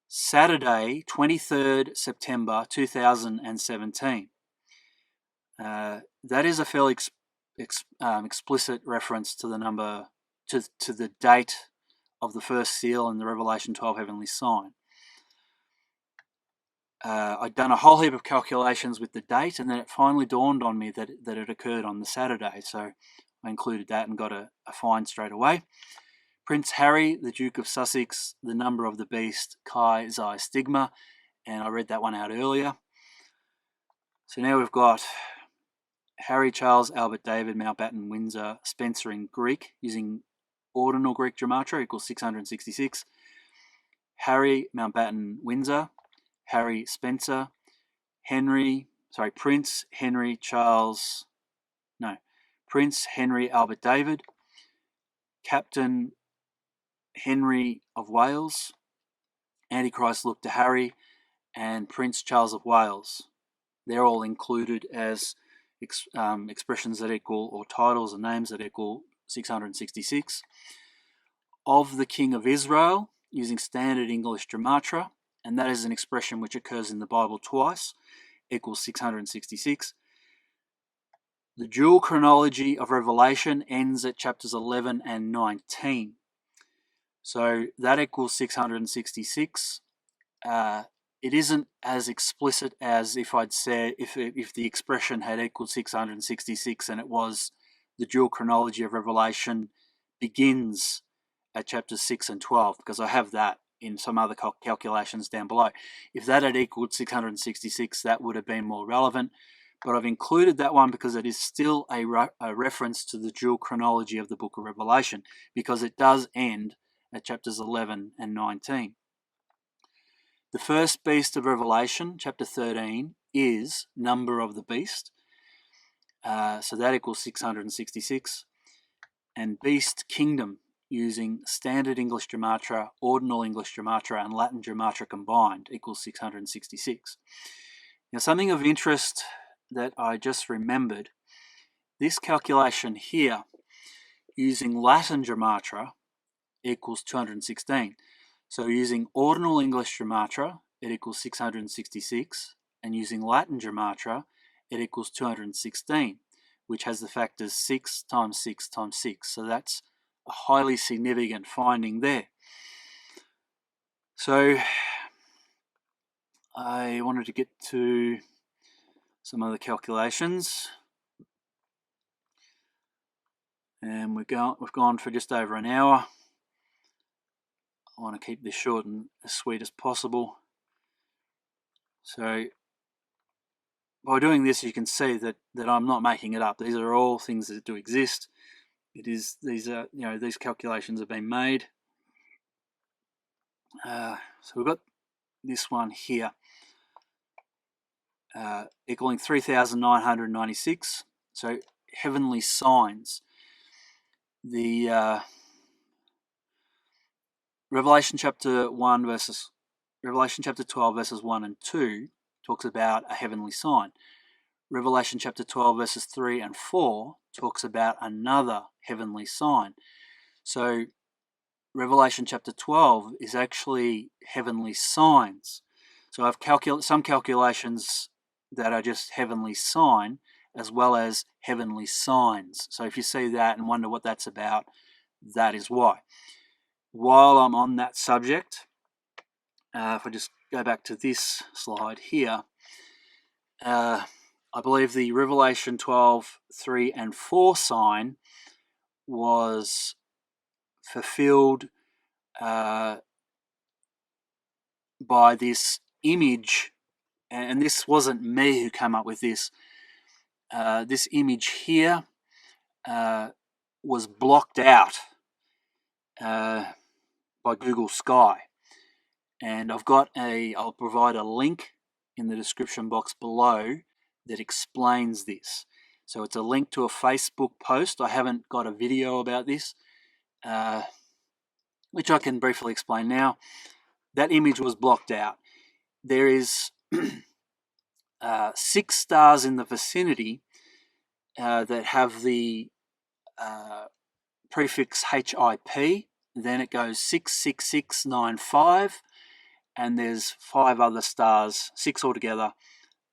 Saturday, 23rd September 2017. That is a fairly explicit reference to the number, to the date of the first seal and the Revelation 12 heavenly sign. I'd done a whole heap of calculations with the date, and then it finally dawned on me that it occurred on the Saturday, so I included that and got a fine straight away. Prince Harry, the Duke of Sussex, the number of the beast, Chi Xi Stigma, and I read that one out earlier. So now we've got Harry, Charles, Albert, David, Mountbatten, Windsor, Spencer in Greek, using ordinal Greek Gematria equals 666. Harry, Mountbatten, Windsor, Harry, Spencer, Prince, Henry, Prince, Henry, Albert, David, Captain, Henry of Wales, Antichrist look to Harry, and Prince Charles of Wales. They're all included as expressions that equal, or titles and names that equal 666. Of the King of Israel, using standard English Gematria, and that is an expression which occurs in the Bible twice, equals 666. The dual chronology of Revelation ends at chapters 11 and 19. So that equals 666. It isn't as explicit as if I'd said, if the expression had equaled 666 and it was the dual chronology of Revelation begins at chapters 6 and 12, because I have that in some other calculations down below. If that had equaled 666, that would have been more relevant, but I've included that one because it is still a reference to the dual chronology of the book of Revelation, because it does end at chapters 11 and 19. The first beast of Revelation, chapter 13, is number of the beast. So that equals 666. And beast kingdom, using standard English Gematria, ordinal English Gematria, and Latin Gematria combined, equals 666. Now, something of interest that I just remembered, this calculation here, using Latin Gematria, equals 216. So using ordinal English Gematria, it equals 666, and using Latin Gematria, it equals 216, which has the factors 6 times 6 times 6. So that's a highly significant finding there. So I wanted to get to some other calculations, and we've gone for just over an hour. I want to keep this short and as sweet as possible. So by doing this, you can see that I'm not making it up. These are all things that do exist. These calculations have been made. So we've got this one here, equaling 3,996. So heavenly signs. the Revelation chapter 12 verses 1 and 2 talks about a heavenly sign. Revelation chapter 12 verses 3 and 4 talks about another heavenly sign. So Revelation chapter 12 is actually heavenly signs. So I've some calculations that are just heavenly sign as well as heavenly signs. So if you see that and wonder what that's about, that is why. While I'm on that subject, if I just go back to this slide here, I believe the Revelation 12, 3 and 4 sign was fulfilled by this image, and this wasn't me who came up with this. This image here was blocked out by Google Sky, and I'll provide a link in the description box below that explains this. So it's a link to a Facebook post. I haven't got a video about this, which I can briefly explain now. That image was blocked out. There is 6 stars in the vicinity that have the prefix HIP. Then it goes 66695, and there's 5 other stars, 6 altogether,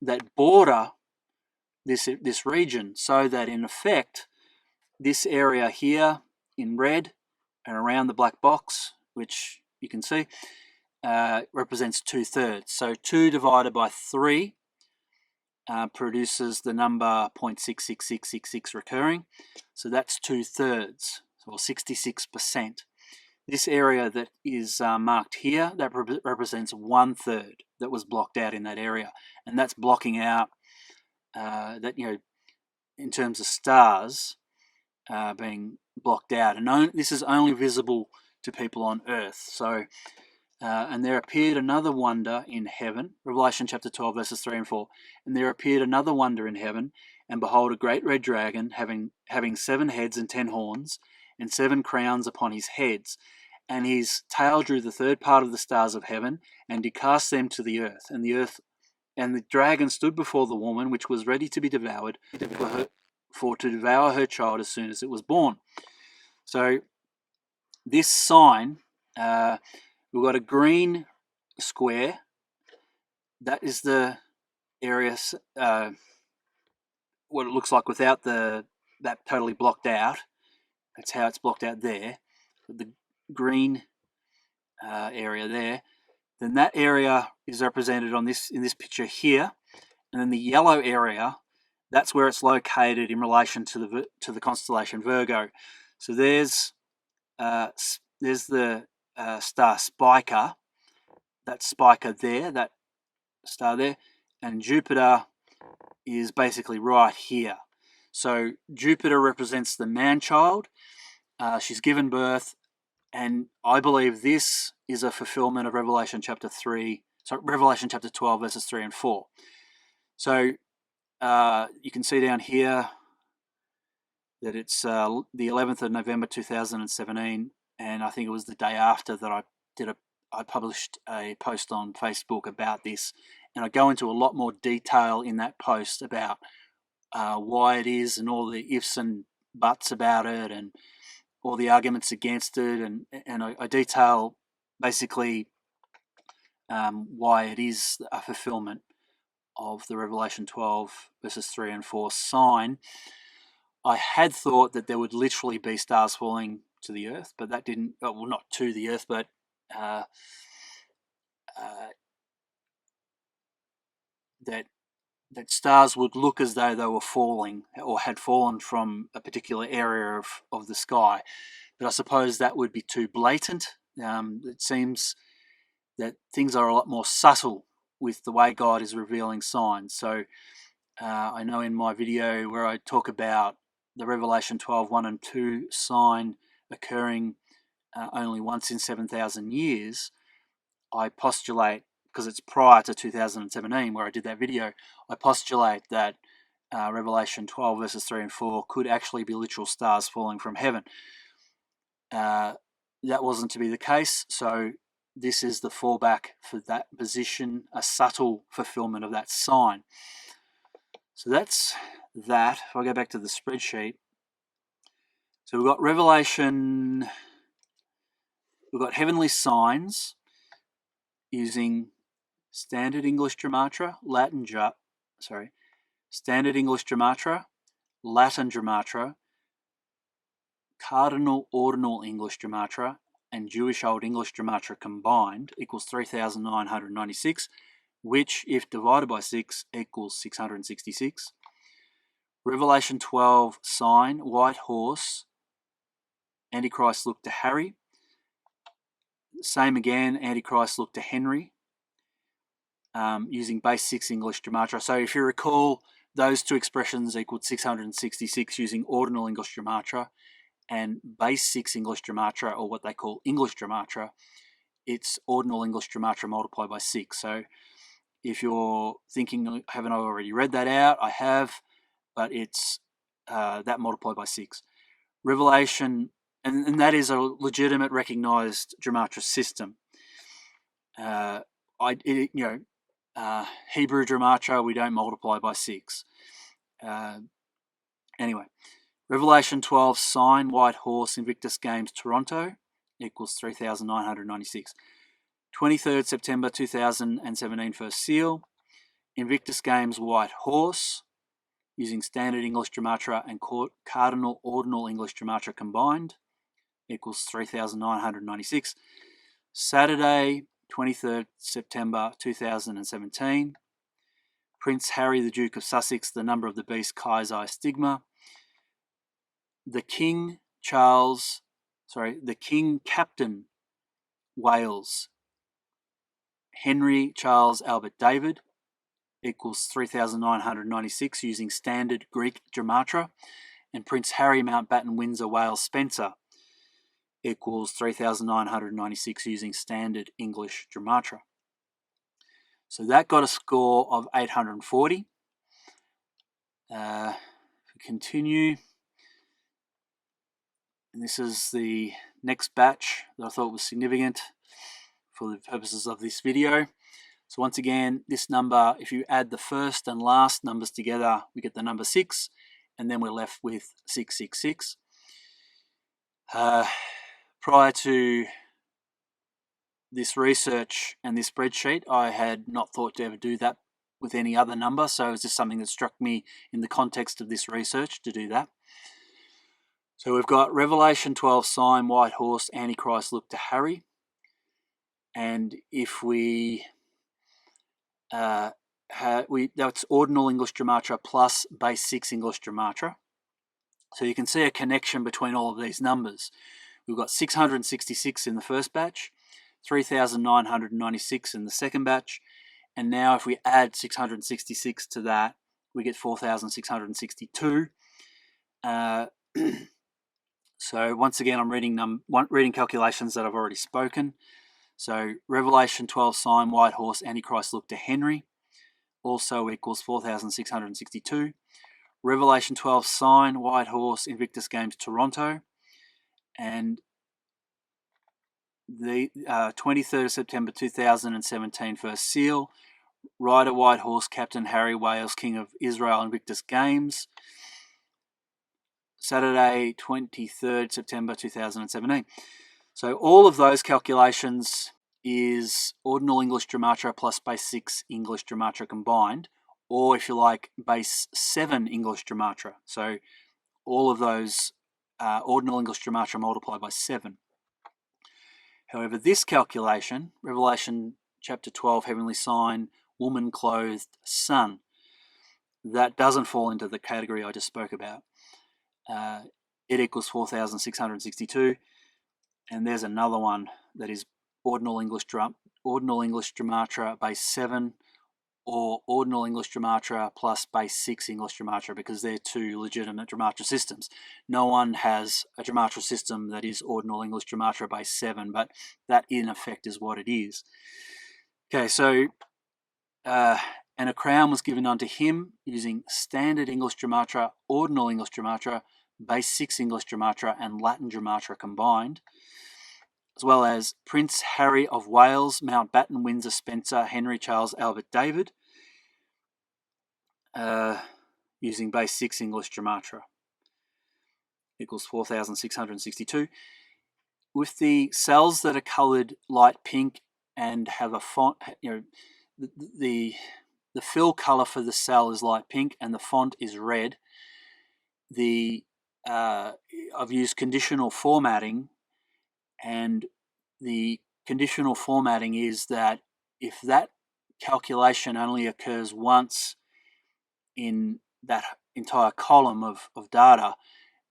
that border this region, so that in effect this area here in red and around the black box, which you can see, represents 2/3. So 2 divided by 3 produces the number 0.66666 recurring. So that's 2/3, or 66%. This area that is marked here, that represents 1/3 that was blocked out in that area, and that's blocking out that, in terms of stars being blocked out, and this is only visible to people on Earth. So, and there appeared another wonder in heaven, Revelation chapter 12 verses 3 and 4. And there appeared another wonder in heaven, and behold, a great red dragon having 7 heads and 10 horns, and 7 crowns upon his heads. And his tail drew the 3rd part of the stars of heaven, and did cast them to the earth. And the dragon stood before the woman, which was ready to be devoured, for to devour her child as soon as it was born. So this sign, we've got a green square. That is the area, what it looks like without that totally blocked out. That's how it's blocked out there. The green area there. Then that area is represented in this picture here, and then the yellow area, that's where it's located in relation to the constellation Virgo. So there's the star Spica, that Spica there, that star there, and Jupiter is basically right here. So Jupiter represents the man-child. She's given birth, and I believe this is a fulfillment of Revelation chapter 12 verses 3 and 4. So you can see down here that it's the 11th of November 2017, and I think it was the day after that I published a post on Facebook about this, and I go into a lot more detail in that post about why it is, and all the ifs and buts about it, and all the arguments against it, and I detail basically why it is a fulfillment of the Revelation 12 verses 3 and 4 sign. I had thought that there would literally be stars falling to the earth, but that didn't, well, not to the earth, but that stars would look as though they were falling or had fallen from a particular area of the sky. But I suppose that would be too blatant. It seems that things are a lot more subtle with the way God is revealing signs. So I know in my video where I talk about the Revelation 12, 1 and 2 sign occurring only once in 7,000 years, I postulate, because it's prior to 2017 where I did that video, I postulate that Revelation 12 verses 3 and 4 could actually be literal stars falling from heaven. That wasn't to be the case, so this is the fallback for that position, a subtle fulfillment of that sign. So that's that. If I go back to the spreadsheet, so we've got Revelation, we've got heavenly signs using Standard English Gematria, Standard English Gematria, Latin Gematria, Cardinal Ordinal English Gematria, and Jewish Old English Gematria combined equals 3,996, which, if divided by 6, equals 666. Revelation 12 sign, white horse, Antichrist looked to Harry. Same again, Antichrist looked to Henry, using base 6 English Gematria. So if you recall, those two expressions equaled 666 using ordinal English Gematria, and base 6 English Gematria, or what they call English Gematria, it's ordinal English Gematria multiplied by 6. So if you're thinking, haven't I already read that out? I have, but it's that multiplied by 6. Revelation, and that is a legitimate recognized Gematria system. Hebrew Gematria, we don't multiply by 6. Anyway, Revelation 12 sign, white horse, Invictus Games, Toronto, equals 3,996. 23rd September 2017 first seal, Invictus Games, white horse, using Standard English Gematria and Cardinal Ordinal English Gematria combined, equals 3,996. Saturday, 23rd September 2017, Prince Harry, the Duke of Sussex, the number of the beast, Chi stigma. The King Captain, Wales, Henry Charles Albert David, equals 3,996 using Standard Greek Gematria, and Prince Harry Mountbatten Windsor, Wales, Spencer, equals 3,996 using Standard English Gematria. So that got a score of 840. Continue. And this is the next batch that I thought was significant for the purposes of this video. So once again, this number, if you add the first and last numbers together, we get the number 6, and then we're left with 666. Prior to this research and this spreadsheet, I had not thought to ever do that with any other number, so it's just something that struck me in the context of this research to do that. So we've got Revelation 12 sign, white horse, Antichrist looked to Harry. And if we, that's ordinal English Gematria plus base 6 English Gematria. So you can see a connection between all of these numbers. We've got 666 in the first batch, 3,996 in the second batch, and now if we add 666 to that, we get 4,662. So once again, I'm reading calculations that I've already spoken. So Revelation 12 sign, white horse, Antichrist looked to Henry, also equals 4,662. Revelation 12 sign, white horse, Invictus Games, Toronto, and the 23rd September 2017 first seal, rider, white horse, Captain Harry, Wales, King of Israel, Invictus Games, Saturday, 23rd September 2017. So all of those calculations is ordinal English Gematria plus base 6 English Gematria combined, or if you like, base 7 English Gematria. So all of those ordinal English Gematria multiplied by 7. However, this calculation, Revelation chapter 12, heavenly sign, woman clothed, sun, that doesn't fall into the category I just spoke about. It equals 4,662, and there's another one that is ordinal English Gematria base 7, or ordinal English Gematria plus base 6 English Gematria, because they're two legitimate Gematria systems. No one has a Gematria system that is ordinal English Gematria base 7, but that in effect is what it is. Okay, so And a crown was given unto him using Standard English Gematria, Ordinal English Gematria, Base 6 English Gematria, and Latin Gematria combined, as well as Prince Harry of Wales, Mountbatten Windsor, Spencer, Henry, Charles, Albert, David, using Base 6 English Gematria, equals 4,662. With the cells that are coloured light pink and have a font, the fill colour for the cell is light pink and the font is red. I've used conditional formatting, and the conditional formatting is that if that calculation only occurs once in that entire column of data,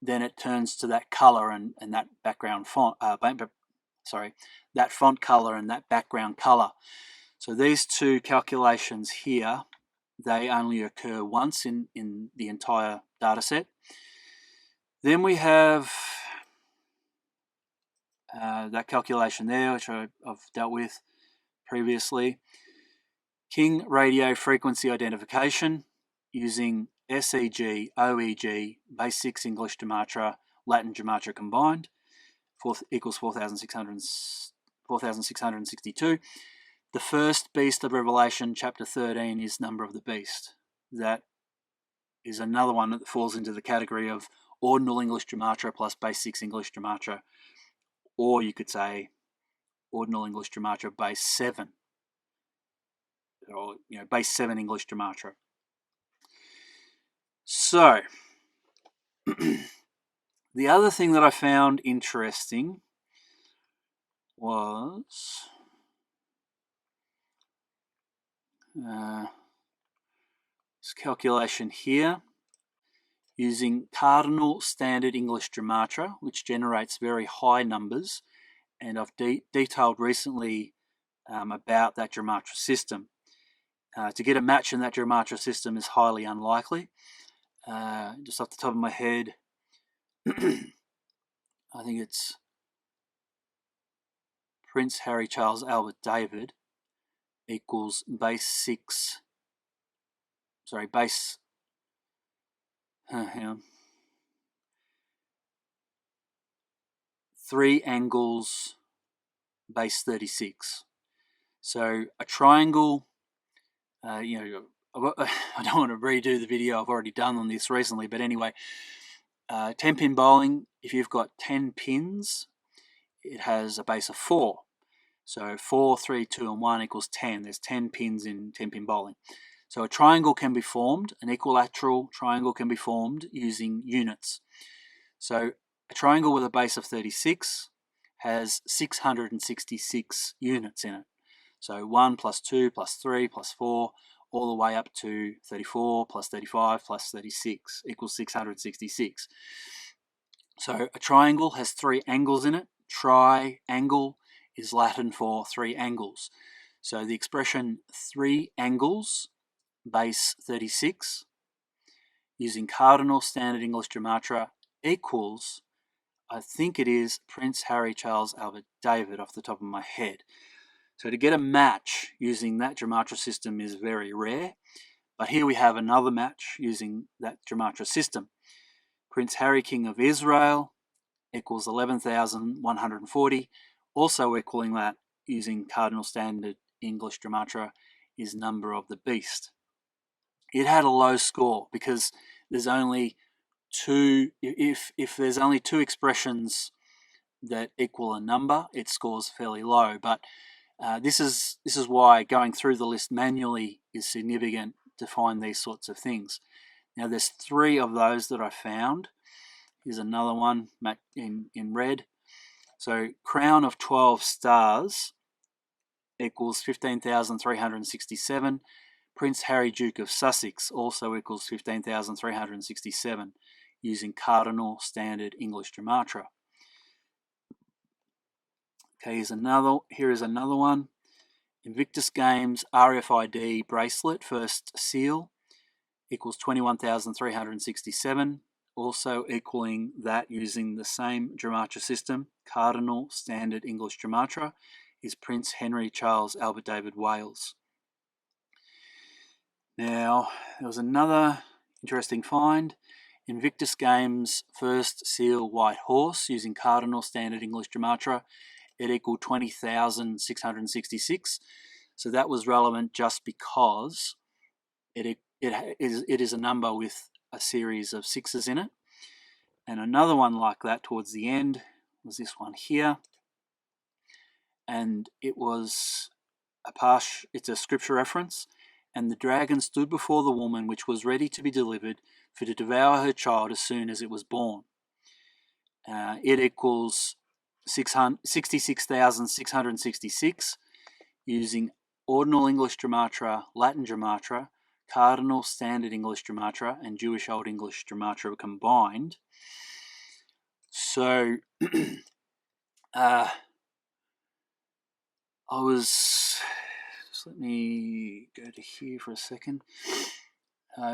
then it turns to that colour and that background font. That font colour and that background colour. So these two calculations here, they only occur once in the entire data set. Then we have that calculation there, which I've dealt with previously. King radio frequency identification using SEG, OEG, Base 6 English Gematria, Latin Gematria combined, equals 4,662. The first beast of Revelation, chapter 13, is number of the beast. That is another one that falls into the category of Ordinal English Gematria plus Base 6 English Gematria, or you could say Ordinal English Gematria Base 7, or Base 7 English Gematria. So, the other thing that I found interesting was this calculation here using Cardinal Standard English Gematria, which generates very high numbers, and I've detailed recently about that Gematria system. To get a match in that Gematria system is highly unlikely. Just off the top of my head, I think it's Prince Harry, Charles, Albert, David equals base 3 angles base 36. So a triangle, I don't want to redo the video I've already done on this recently, but anyway, 10-pin bowling, if you've got 10 pins, it has a base of 4. So 4, 3, 2, and 1 equals 10. There's 10 pins in 10-pin bowling. So a triangle can be formed, an equilateral triangle can be formed using units. So a triangle with a base of 36 has 666 units in it. So 1 plus 2 plus 3 plus 4, all the way up to 34 plus 35 plus 36 equals 666. So a triangle has 3 angles in it. Triangle is Latin for 3 angles. So the expression 3 angles base 36 using Cardinal Standard English Gematria equals, I think it is Prince Harry, Charles, Albert, David off the top of my head. So to get a match using that Gematria system is very rare, but here we have another match using that Gematria system. Prince Harry, King of Israel equals 11,140, also equaling that using Cardinal Standard English Gematria is number of the beast. It had a low score because there's only two, if there's only 2 expressions that equal a number, it scores fairly low, but this is why going through the list manually is significant to find these sorts of things. Now there's 3 of those that I found. Here's another one in red. So crown of 12 stars equals 15,367. Prince Harry, Duke of Sussex also equals 15,367 using Cardinal Standard English Gematria. Okay, here is another one. Invictus Games RFID bracelet, first seal, equals 21,367, also equaling that using the same Gematria system. Cardinal Standard English Gematria is Prince Henry, Charles, Albert, David, Wales. Now, there was another interesting find. Invictus Games' first seal white horse using cardinal standard English Gematria, it equaled 20,666. So that was relevant just because it is a number with a series of sixes in it. And another one like that towards the end was this one here. And it's a scripture reference. And the dragon stood before the woman which was ready to be delivered for to devour her child as soon as it was born. It equals 66,666 using ordinal English Gematria, Latin Gematria, cardinal standard English Gematria, and Jewish Old English Gematria combined. So let me go to here for a second.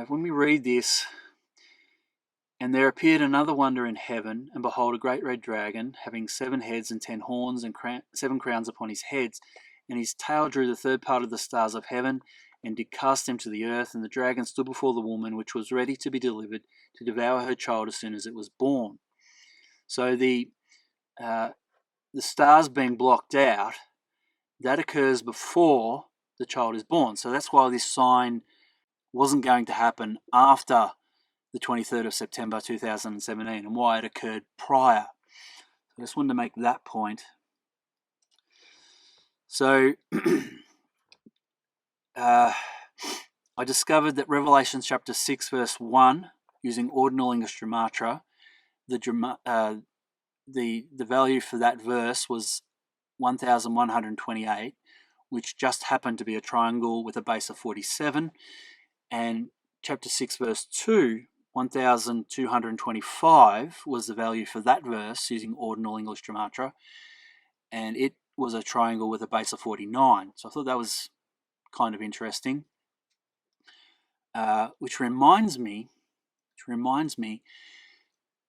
When we read this, and there appeared another wonder in heaven, and behold, a great red dragon, having 7 heads and 10 horns, and 7 crowns upon his heads, and his tail drew the third part of the stars of heaven, and did cast them to the earth. And the dragon stood before the woman, which was ready to be delivered, to devour her child as soon as it was born. So the stars being blocked out, that occurs before the child is born. So that's why this sign wasn't going to happen after the 23rd of September 2017, and why it occurred prior. I just wanted to make that point. So I discovered that Revelation chapter 6 verse 1, using ordinal English Gematria, the value for that verse was 1,128, which just happened to be a triangle with a base of 47, and chapter 6 verse 2, 1,225 was the value for that verse using ordinal English Gematria, and it was a triangle with a base of 49. So I thought that was kind of interesting. Which reminds me,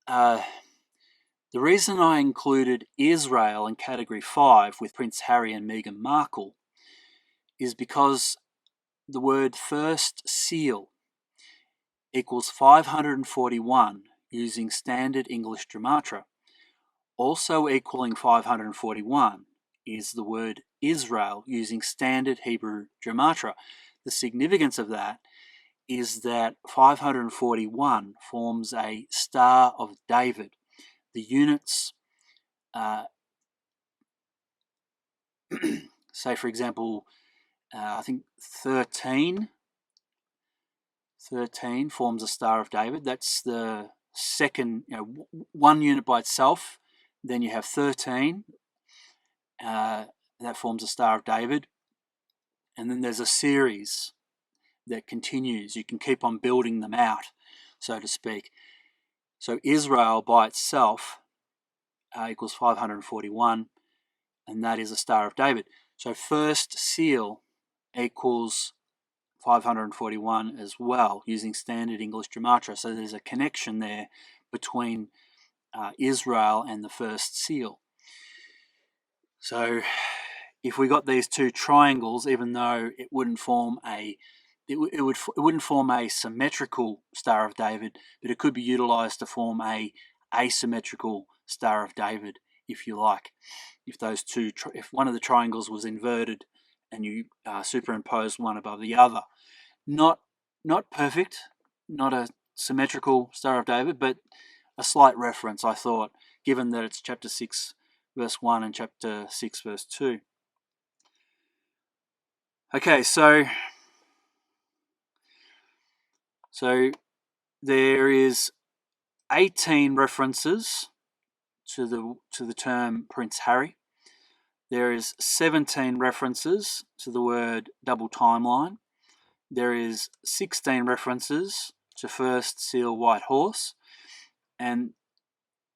the reason I included Israel in category 5 with Prince Harry and Meghan Markle is because the word first seal equals 541 using standard English Gematria. Also equaling 541 is the word Israel using standard Hebrew Gematria. The significance of that is that 541 forms a Star of David. The units, say for example, I think 13 forms a Star of David. That's the second, one unit by itself. Then you have 13, that forms a Star of David. And then there's a series that continues. You can keep on building them out, so to speak. So Israel by itself equals 541, and that is a Star of David. So first seal equals 541 as well, using standard English Gematria. So there's a connection there between Israel and the first seal. So if we got these two triangles, even though it wouldn't form a symmetrical Star of David, but it could be utilized to form a asymmetrical Star of David, if you like. If one of the triangles was inverted and you superimpose one above the other, not perfect, not a symmetrical Star of David, but a slight reference, I thought, given that it's chapter 6 verse 1 and chapter 6 verse 2. Okay, so there is 18 references to the term Prince Harry. There is 17 references to the word double timeline. There is 16 references to first seal white horse, and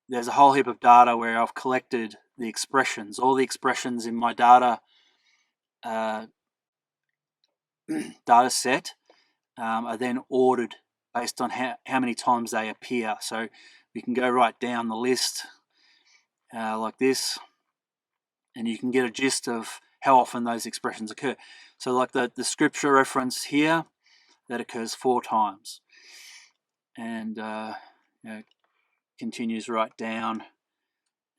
there's a whole heap of data where I've collected the expressions. All the expressions in my data set are then ordered based on how many times they appear. So we can go right down the list like this, and you can get a gist of how often those expressions occur. So like the scripture reference here, that occurs 4 times. And continues right down,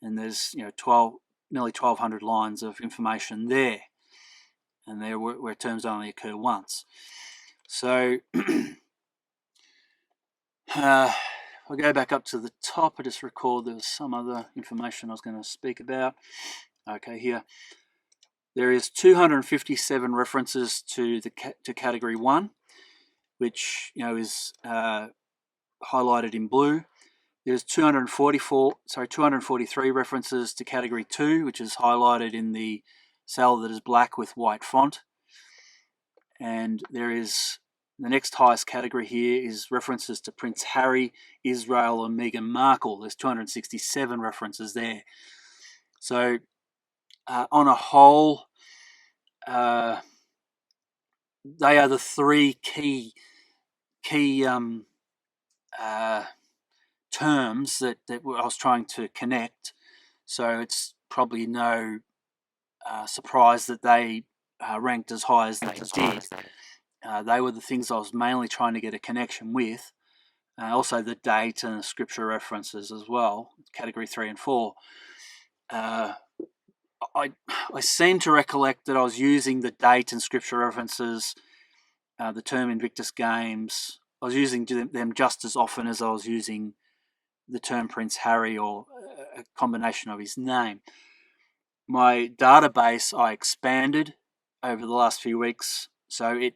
and there's nearly 1,200 lines of information there, and there where terms only occur once. So I'll go back up to the top. I just recalled there was some other information I was going to speak about. Okay, here there is 257 references to category 1, which is highlighted in blue. There's 243 references to category 2, which is highlighted in the cell that is black with white font. And there is the next highest category here is references to Prince Harry, Israel, and Meghan Markle. There's 267 references there. So on a whole, they are the 3 key terms that I was trying to connect. So it's probably no surprise that they ranked as high as they did. They were the things I was mainly trying to get a connection with. Also the date and the scripture references as well, category 3 and 4. I seem to recollect that I was using the date and scripture references, the term Invictus Games. I was using them just as often as I was using the term Prince Harry or a combination of his name. My database I expanded over the last few weeks, so it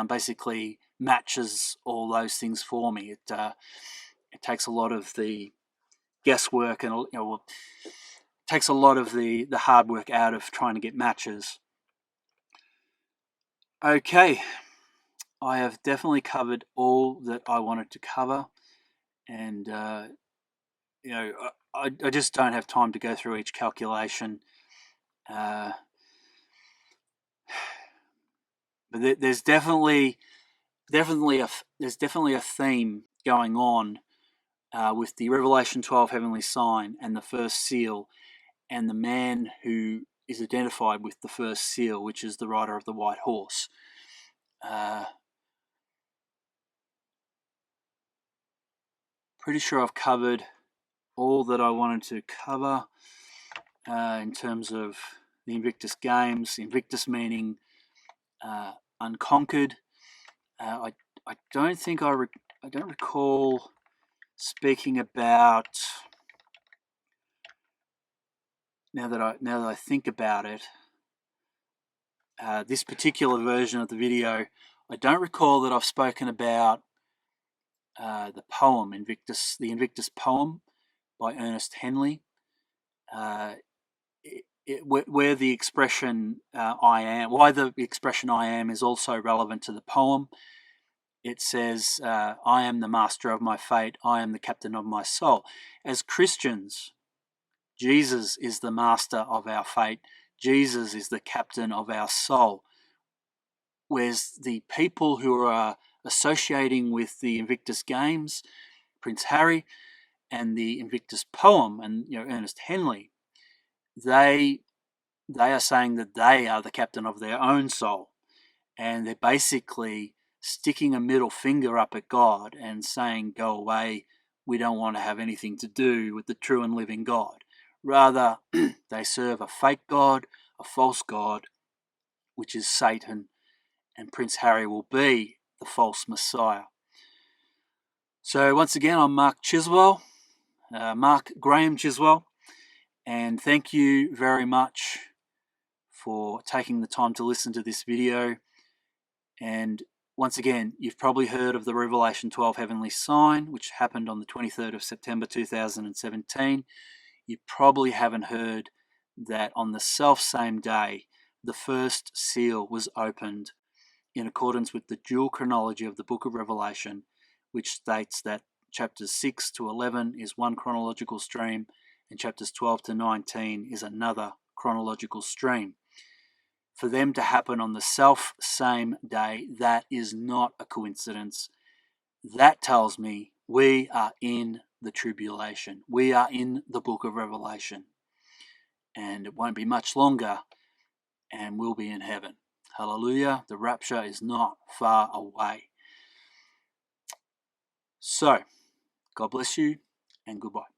basically matches all those things for me. It takes a lot of the guesswork and takes a lot of the hard work out of trying to get matches. Okay, I have definitely covered all that I wanted to cover, and I just don't have time to go through each calculation. But there's definitely a theme going on with the Revelation 12 heavenly sign and the first seal, and the man who is identified with the first seal, which is the rider of the white horse. Pretty sure I've covered all that I wanted to cover in terms of the Invictus Games. Invictus meaning unconquered. I don't think I don't recall speaking about, now that I think about it, this particular version of the video, I don't recall that I've spoken about the poem Invictus, the Invictus poem by Ernest Henley, where the expression I am, why the expression I am is also relevant to the poem. It says, I am the master of my fate, I am the captain of my soul. As Christians, Jesus is the master of our fate, Jesus is the captain of our soul. Whereas the people who are associating with the Invictus Games, Prince Harry, and the Invictus poem, and Ernest Henley, they are saying that they are the captain of their own soul, and they're basically sticking a middle finger up at God and saying, go away, we don't want to have anything to do with the true and living God. Rather, they serve a fake God, a false God, which is Satan, and Prince Harry will be the false Messiah. So once again, I'm Mark Graham Chiswell, and thank you very much for taking the time to listen to this video. And once again, you've probably heard of the Revelation 12 heavenly sign, which happened on the 23rd of September 2017. You probably haven't heard that on the self-same day, the first seal was opened in accordance with the dual chronology of the book of Revelation, which states that chapters 6 to 11 is one chronological stream, and chapters 12 to 19 is another chronological stream. For them to happen on the self-same day, that is not a coincidence. That tells me we are in the tribulation. We are in the book of Revelation. And it won't be much longer, and we'll be in heaven. Hallelujah. The rapture is not far away. So, God bless you and goodbye.